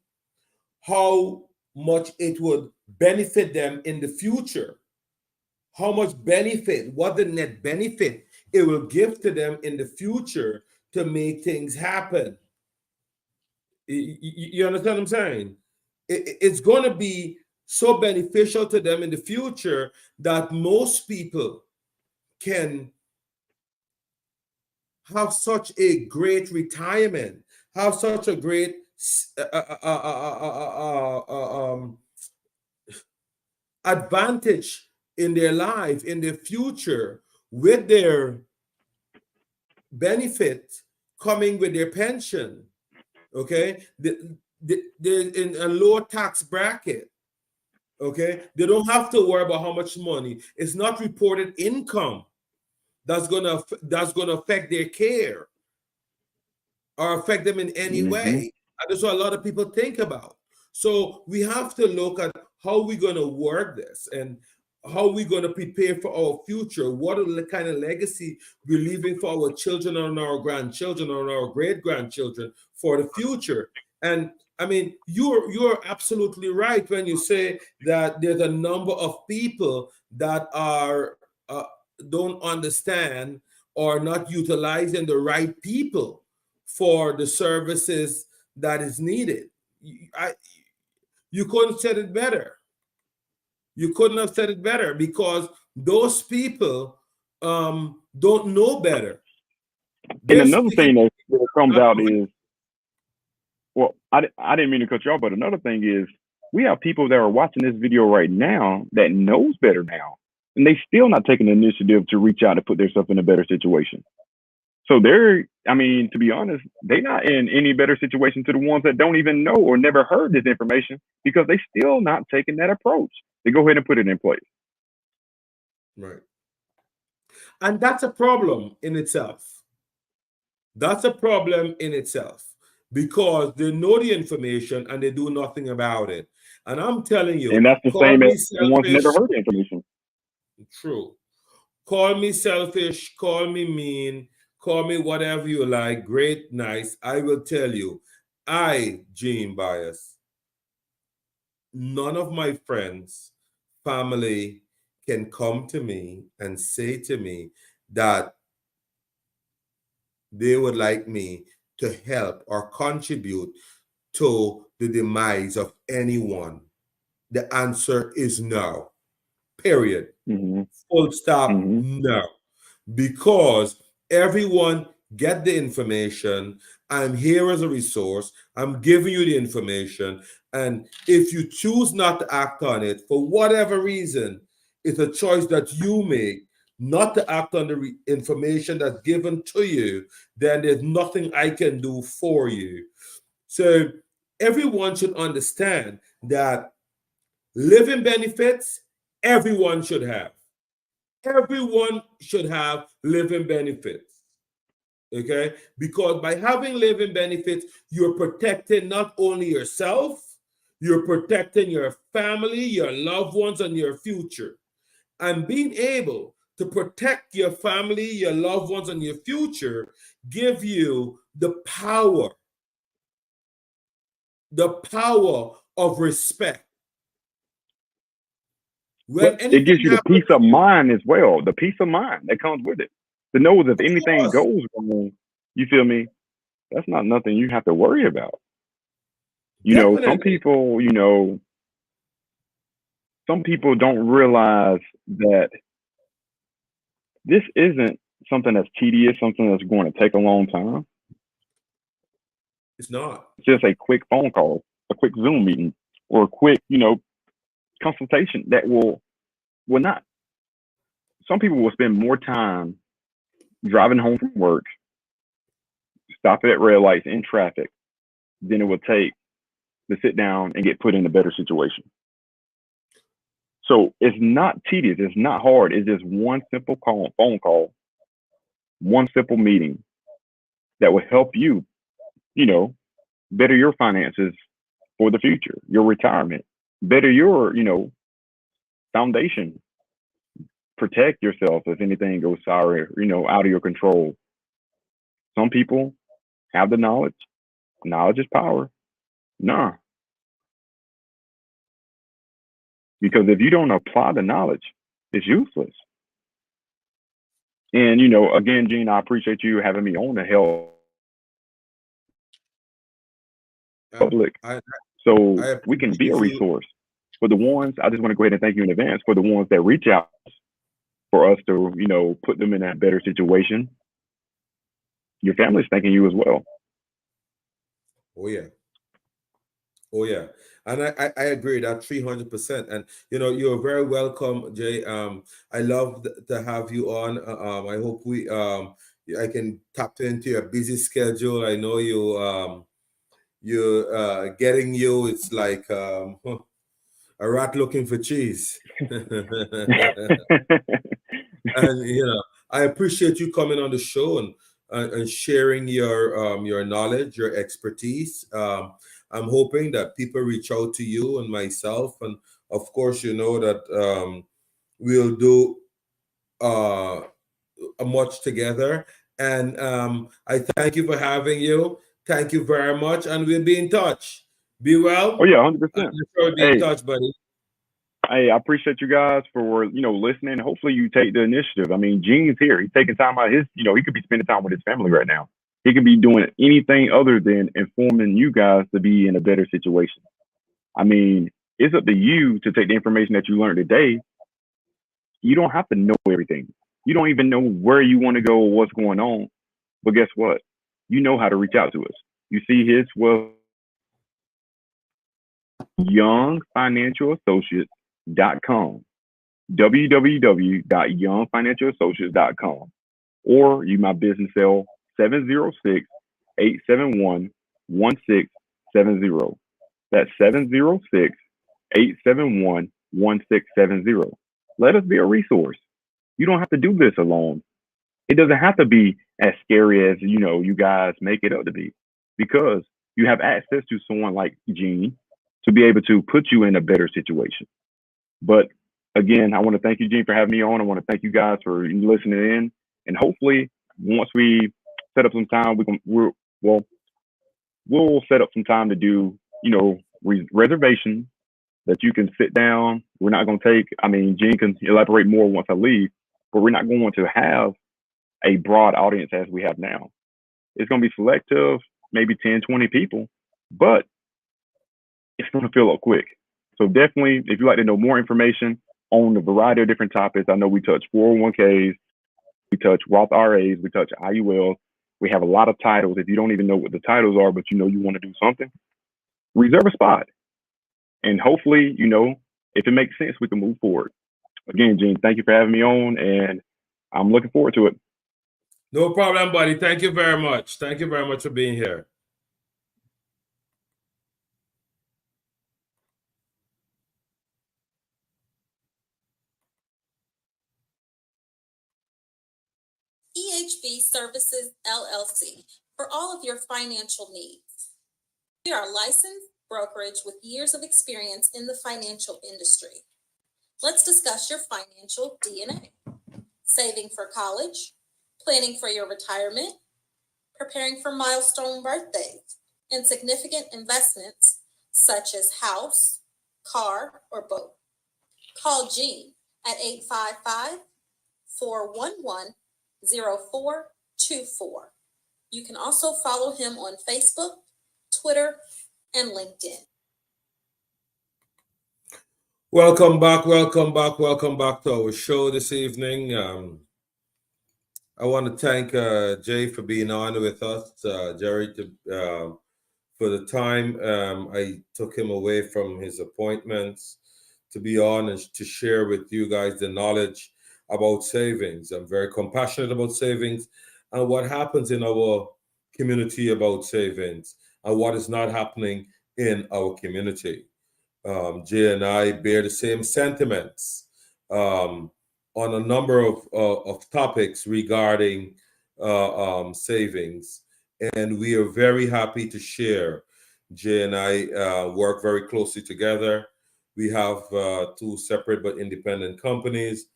Speaker 1: how much it would benefit them in the future, how much benefit, what the net benefit it will give to them in the future to make things happen. You understand what I'm saying? It's going to be so beneficial to them in the future that most people can have such a great retirement, have such a great advantage in their life, in their future, with their benefit coming with their pension. Okay, they're in a lower tax bracket. Okay, they don't have to worry about how much money. It's not reported income that's gonna affect their care or affect them in any way. And that's what a lot of people think about. So we have to look at how we're going to work this and how we're going to prepare for our future. What are the kind of legacy we're leaving for our children and our grandchildren and our great grandchildren for the future? And I mean, you're absolutely right when you say that there's a number of people that are don't understand or not utilizing the right people for the services that is needed. You couldn't said it better. You couldn't have said it better because those people don't know better.
Speaker 2: And
Speaker 1: They're
Speaker 2: another thing
Speaker 1: speaking.
Speaker 2: that comes out is, well, I didn't mean to cut you off, but another thing is we have people that are watching this video right now that knows better now, and they still not taking the initiative to reach out to put themselves in a better situation. So I mean, to be honest, they're not in any better situation to the ones that don't even know or never heard this information because they still not taking that approach to go ahead and put it in place.
Speaker 1: Right. And that's a problem in itself. That's a problem in itself because they know the information and they do nothing about it. And I'm telling you,
Speaker 2: And that's the
Speaker 1: call
Speaker 2: same
Speaker 1: me
Speaker 2: as the ones
Speaker 1: selfish.
Speaker 2: never heard the information.
Speaker 1: True. Call me selfish, call me mean, call me whatever you like, great, nice. I will tell you, Gene Bias, none of my friends, family can come to me and say to me that they would like me to help or contribute to the demise of anyone. The answer is no. Period.
Speaker 2: Mm-hmm.
Speaker 1: Full stop.
Speaker 2: Mm-hmm.
Speaker 1: No. Because everyone get the information. I'm here as a resource. I'm giving you the information. And if you choose not to act on it for whatever reason, it's a choice that you make not to act on the information that's given to you, then there's nothing I can do for you. So everyone should understand that living benefits, everyone should have. Everyone should have living benefits. Okay? Because by having living benefits, you're protecting not only yourself, you're protecting your family, your loved ones, and your future. And being able to protect your family, your loved ones, and your future give you the power of respect.
Speaker 2: When it gives you the peace of mind as well, the peace of mind that comes with it. To know that if anything goes wrong, you feel me? That's not nothing you have to worry about. You know, some people, some people don't realize that this isn't something that's tedious, something that's going to take a long time.
Speaker 1: It's not.
Speaker 2: It's just a quick phone call, a quick Zoom meeting, or a quick, consultation that will not. Some people will spend more time driving home from work, stopping at red lights in traffic, than it will take to sit down and get put in a better situation. So it's not tedious. It's not hard. It's just one simple phone call, one simple meeting that will help you, better your finances for the future, your retirement, better your, foundation, protect yourself if anything goes sour, out of your control. Some people have the knowledge. Knowledge is power. Nah. Because if you don't apply the knowledge, it's useless. And, again, Gene, I appreciate you having me on to help public. So we can be a resource for the ones. I just want to go ahead and thank you in advance for the ones that reach out for us to, put them in that better situation. Your family's thanking you as well.
Speaker 1: Oh, yeah. Oh, yeah. And I agree that 300%. And, you're very welcome, Jay. I love to have you on. I hope I can tap into your busy schedule. I know you're getting you. It's like a rat looking for cheese. And, I appreciate you coming on the show and sharing your knowledge, your expertise. I'm hoping that people reach out to you and myself, and of course, that we'll do much together. And I thank you for having you. Thank you very much, and we'll be in touch. Be well.
Speaker 2: Oh yeah, 100%.
Speaker 1: Sure, be in
Speaker 2: Hey,
Speaker 1: touch, buddy.
Speaker 2: hey, I appreciate you guys for listening. Hopefully, you take the initiative. I mean, Gene's here. He's taking time out. He could be spending time with his family right now. He could be doing anything other than informing you guys to be in a better situation. I mean, it's up to you to take the information that you learned today. You don't have to know everything. You don't even know where you want to go or what's going on. But guess what? You know how to reach out to us. You see his youngfinancialassociates.com, www.youngfinancialassociates.com, or you my business cell 706-871-1670. That's 706-871-1670. Let us be a resource. You don't have to do this alone. It doesn't have to be as scary as you guys make it up to be, because you have access to someone like Gene to be able to put you in a better situation. But again, I want to thank you, Gene, for having me on. I want to thank you guys for listening in, and hopefully, once we set up some time, we'll set up some time to do reservation that you can sit down. We're not going to take. I mean, Gene can elaborate more once I leave, but we're not going to have a broad audience as we have now. It's going to be selective, maybe 10, 20 people, but it's going to fill up quick. So definitely, if you'd like to know more information on the variety of different topics, I know we touch 401ks, we touch Roth RAs, we touch IULs. We have a lot of titles. If you don't even know what the titles are, but you want to do something, reserve a spot. And hopefully, if it makes sense, we can move forward. Again, Gene, thank you for having me on, and I'm looking forward to it.
Speaker 1: No problem, buddy. Thank you very much. Thank you very much for being here.
Speaker 3: EHB Services LLC for all of your financial needs. We are a licensed brokerage with years of experience in the financial industry. Let's discuss your financial DNA. Saving for college, planning for your retirement, preparing for milestone birthdays, and significant investments such as house, car, or boat. Call Gene at 855-411-0424. You can also follow him on Facebook, Twitter, and LinkedIn.
Speaker 1: Welcome back to our show this evening. I want to thank Jay for being on with us, Jerry, for the time I took him away from his appointments to be on and to share with you guys the knowledge about savings. I'm very compassionate about savings and what happens in our community about savings and what is not happening in our community. Jay and I bear the same sentiments on a number of topics regarding savings, and we are very happy to share. Jay and I work very closely together. We have two separate but independent companies,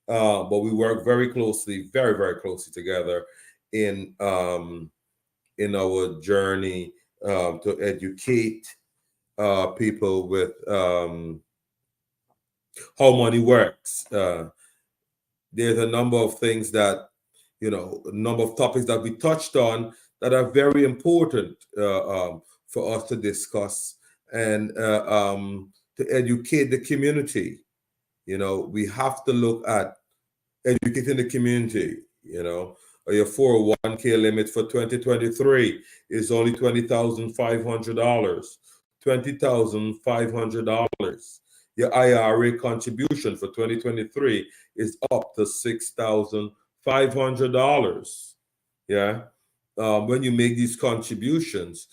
Speaker 1: but we work very closely, very, very closely together in our journey to educate people with how money works. There's a number of things that, a number of topics that we touched on that are very important for us to discuss and to educate the community. We have to look at educating the community. Your 401k limit for 2023 is only $20,500. $20,500. Your IRA contribution for 2023 is up to $6,500. Yeah. When you make these contributions,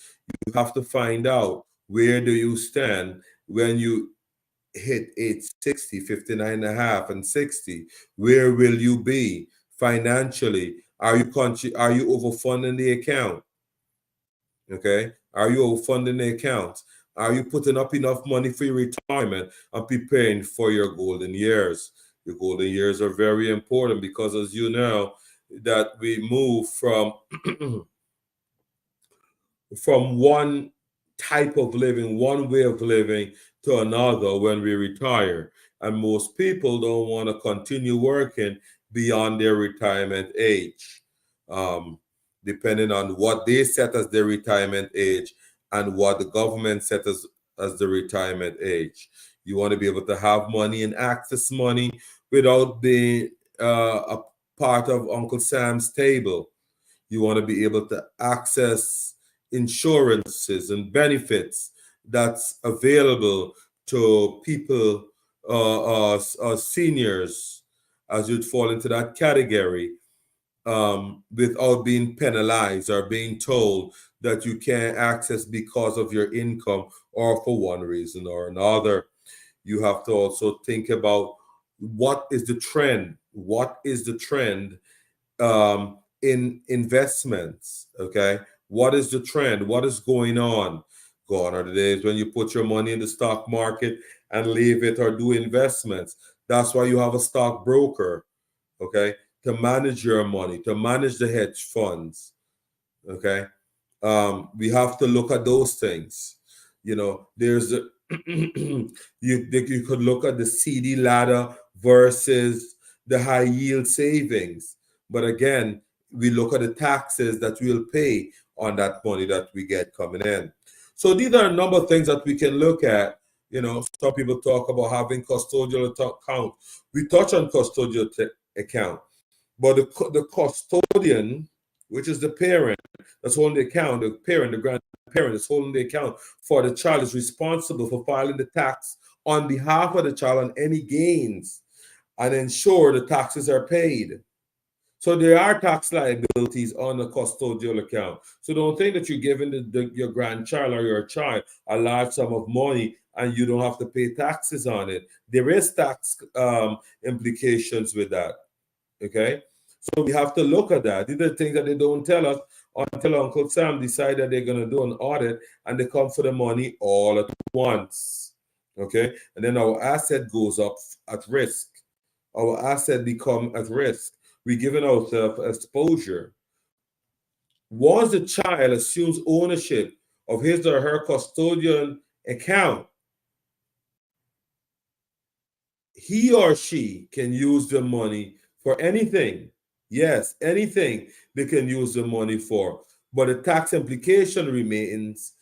Speaker 1: you have to find out where do you stand when you hit age 60, 59 and a half, and 60. Where will you be financially? Are you overfunding the account? Okay. Are you overfunding the account? Are you putting up enough money for your retirement and preparing for your golden years? Your golden years are very important because, as you know, that we move from one type of living, one way of living to another when we retire. And most people don't want to continue working beyond their retirement age, um, depending on what they set as their retirement age and what the government set as the retirement age. You want to be able to have money and access money without being a part of Uncle Sam's table. You want to be able to access insurances and benefits that's available to people, seniors, as you'd fall into that category, without being penalized or being told that you can't access because of your income or for one reason or another. You have to also think about what is the trend? What is the trend in investments? Okay. What is the trend? What is going on? Gone are the days when you put your money in the stock market and leave it or do investments. That's why you have a stockbroker, okay, to manage your money, to manage the hedge funds. Okay. We have to look at those things. There's a you could look at the CD ladder versus the high yield savings. But again, we look at the taxes that we'll pay on that money that we get coming in. So these are a number of things that we can look at. Some people talk about having custodial account. We touch on custodial account, but the custodian, which is the parent that's holding the account, the parent, the grandparent is holding the account for the child, is responsible for filing the tax on behalf of the child on any gains and ensure the taxes are paid. So there are tax liabilities on a custodial account. So don't think that you're giving your grandchild or your child a large sum of money and you don't have to pay taxes on it. There is tax implications with that. Okay, so we have to look at that. These are things that they don't tell us until Uncle Sam decide that they're going to do an audit and they come for the money all at once. Okay, and then our asset goes up at risk. Our asset become at risk. We're giving ourselves exposure. Once the child assumes ownership of his or her custodian account, he or she can use the money for anything. Yes, anything they can use the money for. But the tax implication remains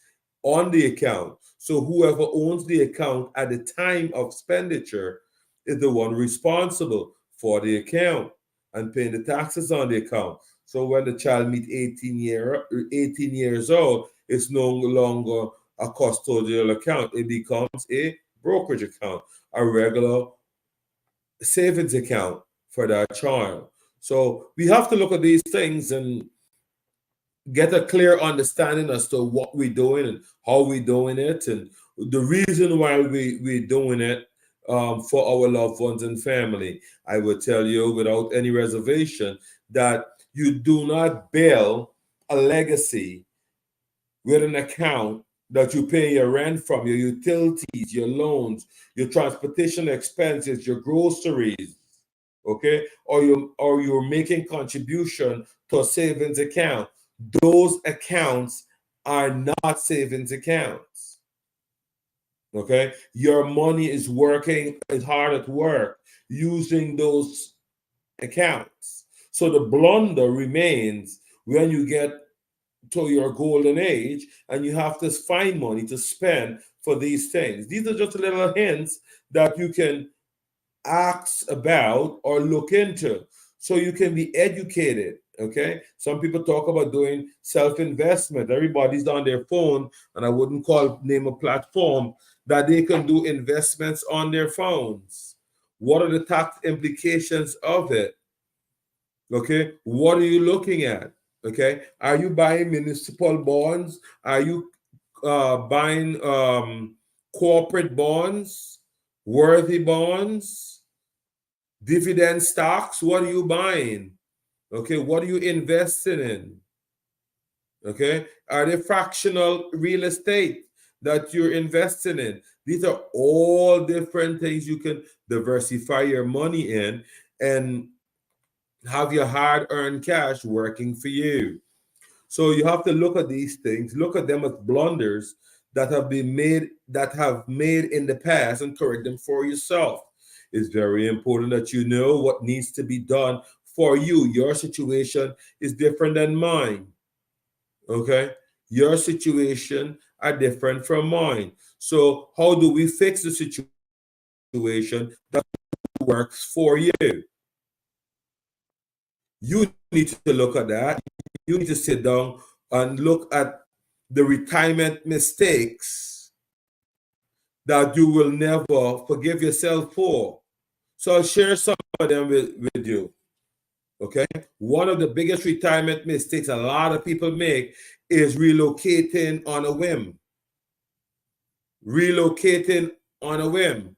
Speaker 1: on the account. So whoever owns the account at the time of expenditure is the one responsible for the account and paying the taxes on the account. So when the child meets 18 years old, it's no longer a custodial account. It becomes a brokerage account, a regular savings account for that child. So we have to look at these things and get a clear understanding as to what we're doing and how we're doing it and the reason why we're doing it for our loved ones and family. I would tell you without any reservation that you do not build a legacy with an account that you pay your rent from, your utilities, your loans, your transportation expenses, your groceries, okay, or you're making contribution to a savings account. Those accounts are not savings accounts. Okay, your money is hard at work using those accounts. So the blunder remains when you get to your golden age and you have to find money to spend for these things. These are just little hints that you can ask about or look into so you can be educated. Okay, some people talk about doing self-investment. Everybody's on their phone, and I wouldn't name a platform that they can do investments on their phones. What are the tax implications of it? Okay, what are you looking at? Okay, are you buying municipal bonds? Are you buying corporate bonds, worthy bonds, dividend stocks? What are you buying? Okay, what are you investing in? Okay, are they fractional real estate that you're investing in? These are all different things you can diversify your money in and have your hard-earned cash working for you. So you have to look at these things, look at them as blunders that have made in the past and correct them for yourself. It's very important that you know what needs to be done for you. Your situation is different than mine. Okay? Your situation are different from mine. So how do we fix the situation that works for you? You need to look at that. You need to sit down and look at the retirement mistakes that you will never forgive yourself for. So I'll share some of them with you. Okay? One of the biggest retirement mistakes a lot of people make is relocating on a whim. Relocating on a whim.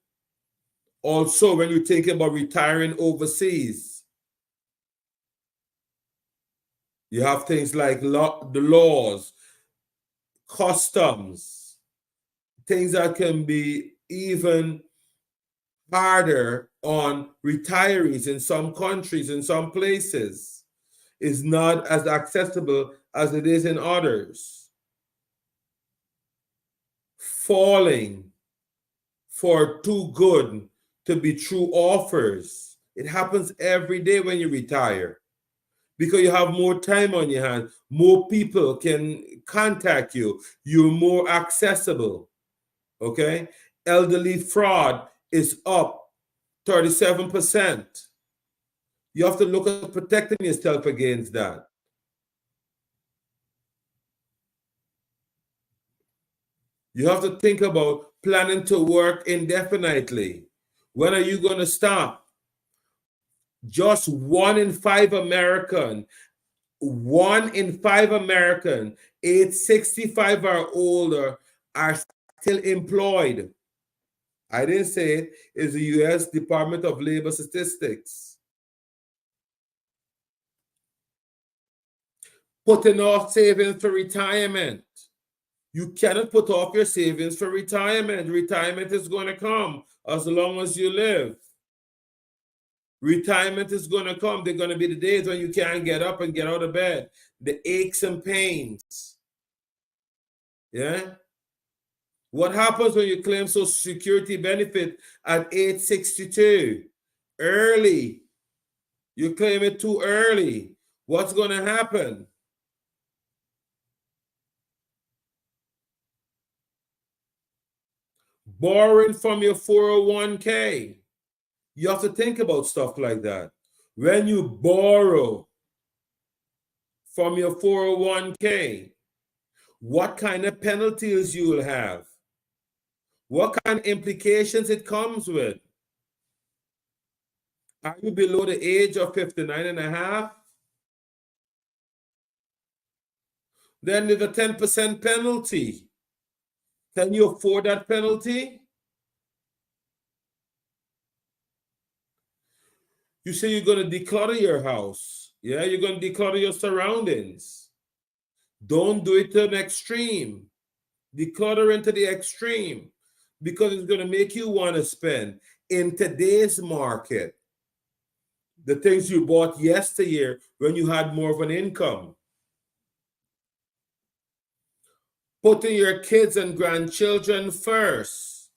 Speaker 1: Also, when you think about retiring overseas, you have things like the laws, customs, things that can be even harder on retirees in some countries, in some places, is not as accessible as it is in others. Falling for too good to be true offers. It happens every day when you retire because you have more time on your hands. More people can contact you. You're more accessible. Okay? Elderly fraud is up 37%. You have to look at protecting yourself against that. You have to think about planning to work indefinitely. When are you going to stop? Just 1 in 5 American, age 65 or older are still employed. I didn't say it. It's the U.S. Department of Labor Statistics. Putting off savings for retirement. You cannot put off your savings for retirement. Retirement is going to come as long as you live. Retirement is going to come. There are going to be the days when you can't get up and get out of bed. The aches and pains. Yeah? What happens when you claim Social Security benefit at age 62? Early. You claim it too early. What's going to happen? Borrowing from your 401k. You have to think about stuff like that. When you borrow from your 401k, what kind of penalties you will have? What kind of implications it comes with? Are you below the age of 59 and a half? Then there's a 10% penalty. Can you afford that penalty? You say you're going to declutter your house. Yeah, you're going to declutter your surroundings. Don't do it to an extreme. Declutter into the extreme because it's going to make you want to spend. In today's market, the things you bought yesteryear when you had more of an income. Putting your kids and grandchildren first.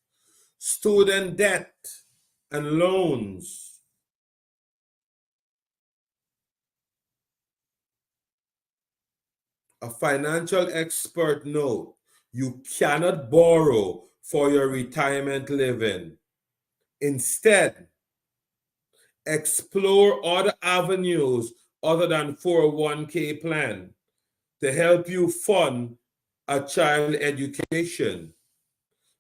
Speaker 1: Student debt and loans. A financial expert note, you cannot borrow for your retirement living. Instead, explore other avenues other than 401k plan to help you fund a child education.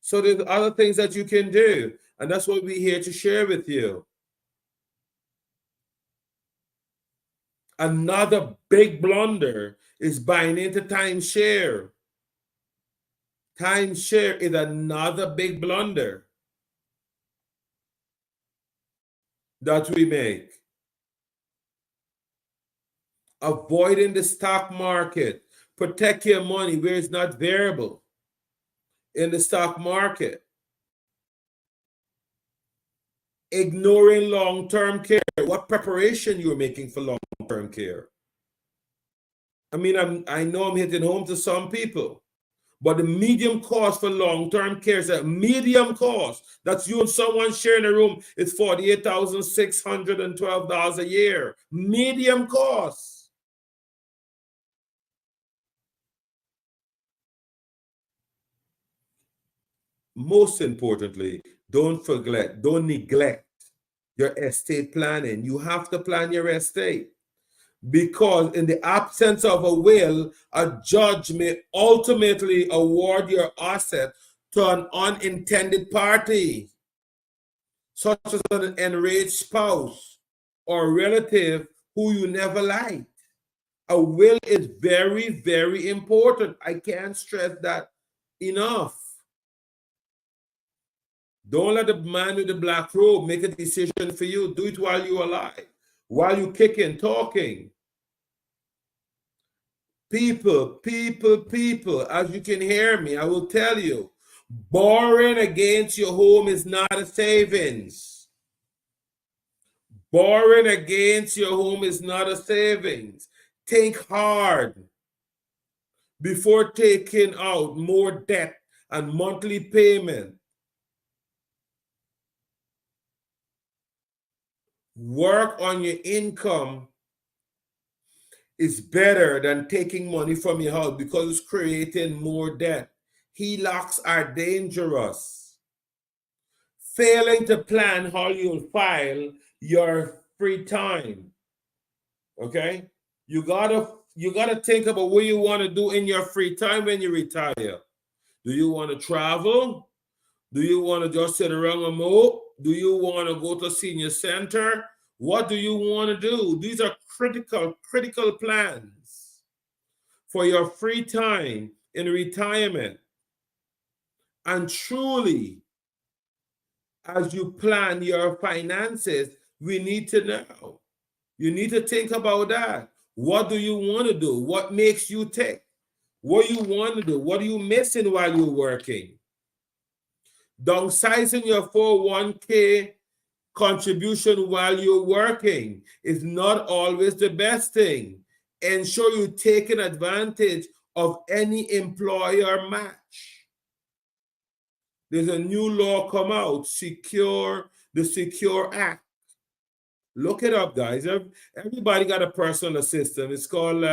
Speaker 1: So there's other things that you can do, and that's what we're here to share with you. Another big blunder is buying into timeshare. Timeshare is another big blunder that we make. Avoiding the stock market. Protect your money where it's not variable in the stock market. Ignoring long-term care. What preparation you're making for long-term care? I mean, I know I'm hitting home to some people, But the medium cost for long-term care is a medium cost. That's you and someone sharing a room. It's $48,612 a year. Medium cost. Most importantly, don't neglect your estate planning. You have to plan your estate, because in the absence of a will, a judge may ultimately award your asset to an unintended party, such as an enraged spouse or relative who you never liked. A will is very, very important. I can't stress that enough. Don't let the man with the black robe make a decision for you. Do it while you're alive, while you're kicking, talking. People, as you can hear me, I will tell you, borrowing against your home is not a savings. Borrowing against your home is not a savings. Think hard before taking out more debt and monthly payment. Work on your income is better than taking money from your house, because it's creating more debt. HELOCs are dangerous. Failing to plan how you'll file your free time. Okay? You gotta think about what you want to do in your free time when you retire. Do you want to travel? Do you want to just sit around and mope? Do you want to go to senior center? What do you want to do? These are critical plans for your free time in retirement. And truly, as you plan your finances, we need to know. You need to think about that. What do you want to do? What makes you tick? What do you want to do? What are you missing while you're working? Downsizing your 401k contribution while you're working is not always the best thing. Ensure you're taking advantage of any employer match. There's a new law come out, the Secure Act. Look it up, guys. Everybody got a personal assistant. It's called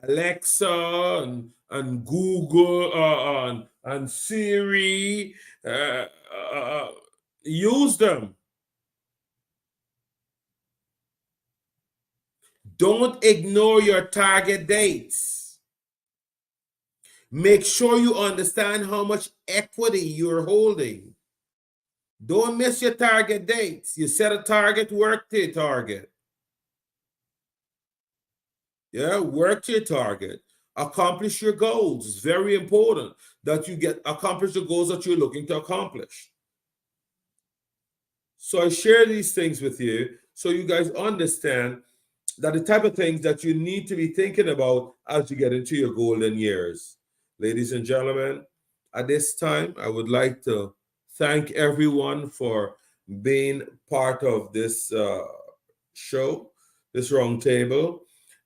Speaker 1: Alexa and Google and Siri. Use them. Don't ignore your target dates. Make sure you understand how much equity you're holding. Don't miss your target dates. You set a target, work to your target. Yeah, work to your target. Accomplish your goals. It's very important that you accomplish the goals that you're looking to accomplish. So I share these things with you so you guys understand that the type of things that you need to be thinking about as you get into your golden years. Ladies and gentlemen, at this time, I would like to thank everyone for being part of this show, this roundtable,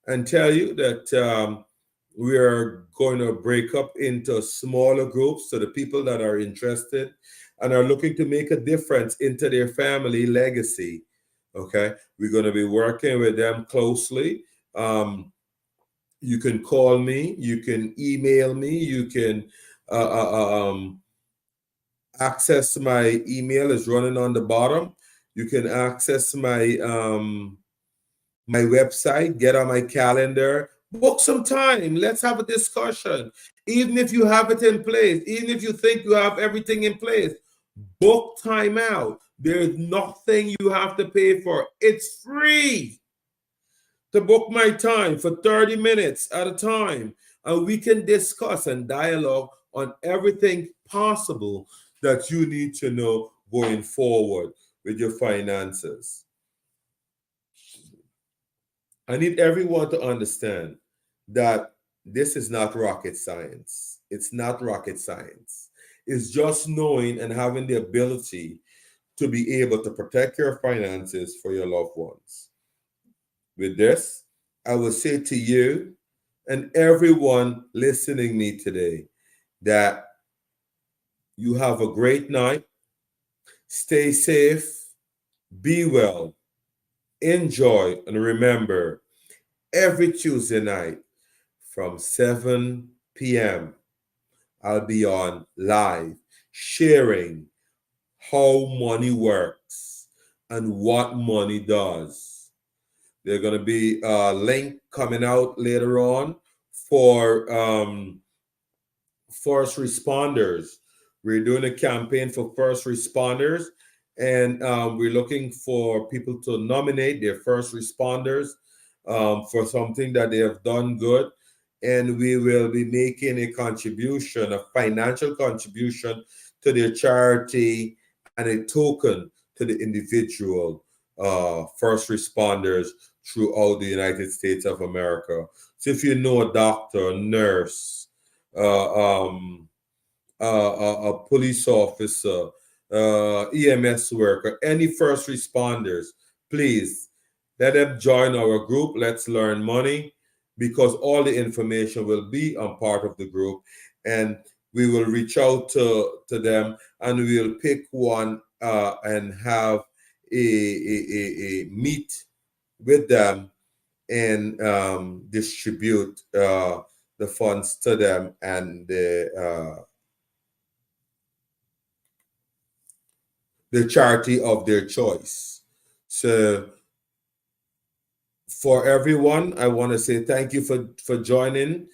Speaker 1: and tell you that we are going to break up into smaller groups so the people that are interested and are looking to make a difference into their family legacy. Okay, we're going to be working with them closely. You can call me, you can email me, you can access my email is running on the bottom. You can access my my website, get on my calendar, book some time. Let's have a discussion. Even if you have it in place, even if you think you have everything in place, book time out. There's nothing you have to pay for. It's free to book my time for 30 minutes at a time. And we can discuss and dialogue on everything possible that you need to know going forward with your finances. I need everyone to understand that this is not rocket science. It's not rocket science. It's just knowing and having the ability to be able to protect your finances for your loved ones. With this, I will say to you and everyone listening me today that you have a great night. Stay safe, be well, enjoy, and remember, every Tuesday night from 7 p.m., I'll be on live sharing how money works and what money does. There's going to be a link coming out later on for first responders. We're doing a campaign for first responders, and we're looking for people to nominate their first responders for something that they have done good. And we will be making a contribution, a financial contribution to their charity and a token to the individual first responders throughout the United States of America. So if you know a doctor, a nurse, a police officer, EMS worker, any first responders, please let them join our group. Let's learn money, because all the information will be on part of the group, and we will reach out to them, and we'll pick one and have a meet with them and distribute the funds to them and the charity of their choice. So for everyone, I want to say thank you for joining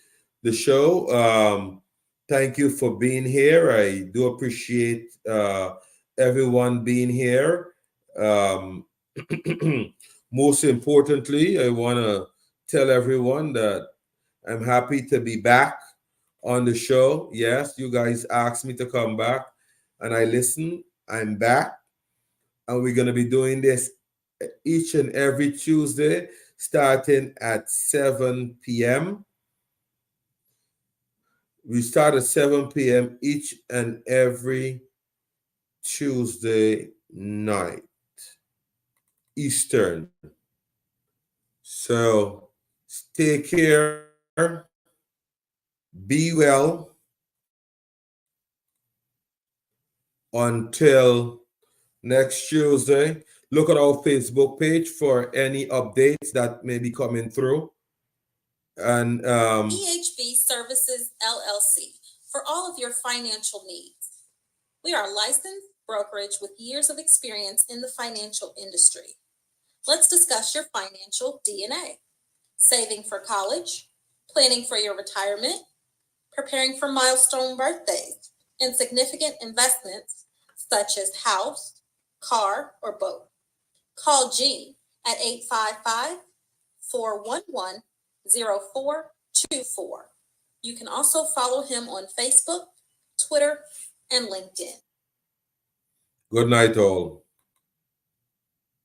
Speaker 1: the show. Thank you for being here. I do appreciate everyone being here. Most importantly, I want to tell everyone that I'm happy to be back on the show. Yes, you guys asked me to come back, and I listened. I'm back, and we're going to be doing this each and every Tuesday, starting at 7 p.m. We start at 7 p.m. each and every Tuesday night, Eastern. So take care, be well until next Tuesday. Look at our Facebook page for any updates that may be coming through. And
Speaker 3: EHB Services LLC for all of your financial needs. We are a licensed brokerage with years of experience in the financial industry. Let's discuss your financial DNA. Saving for college, planning for your retirement, preparing for milestone birthdays, and significant investments such as house, car, or boat. Call Gene at 855-411-0424. You can also follow him on Facebook, Twitter, and LinkedIn.
Speaker 1: Good night, all.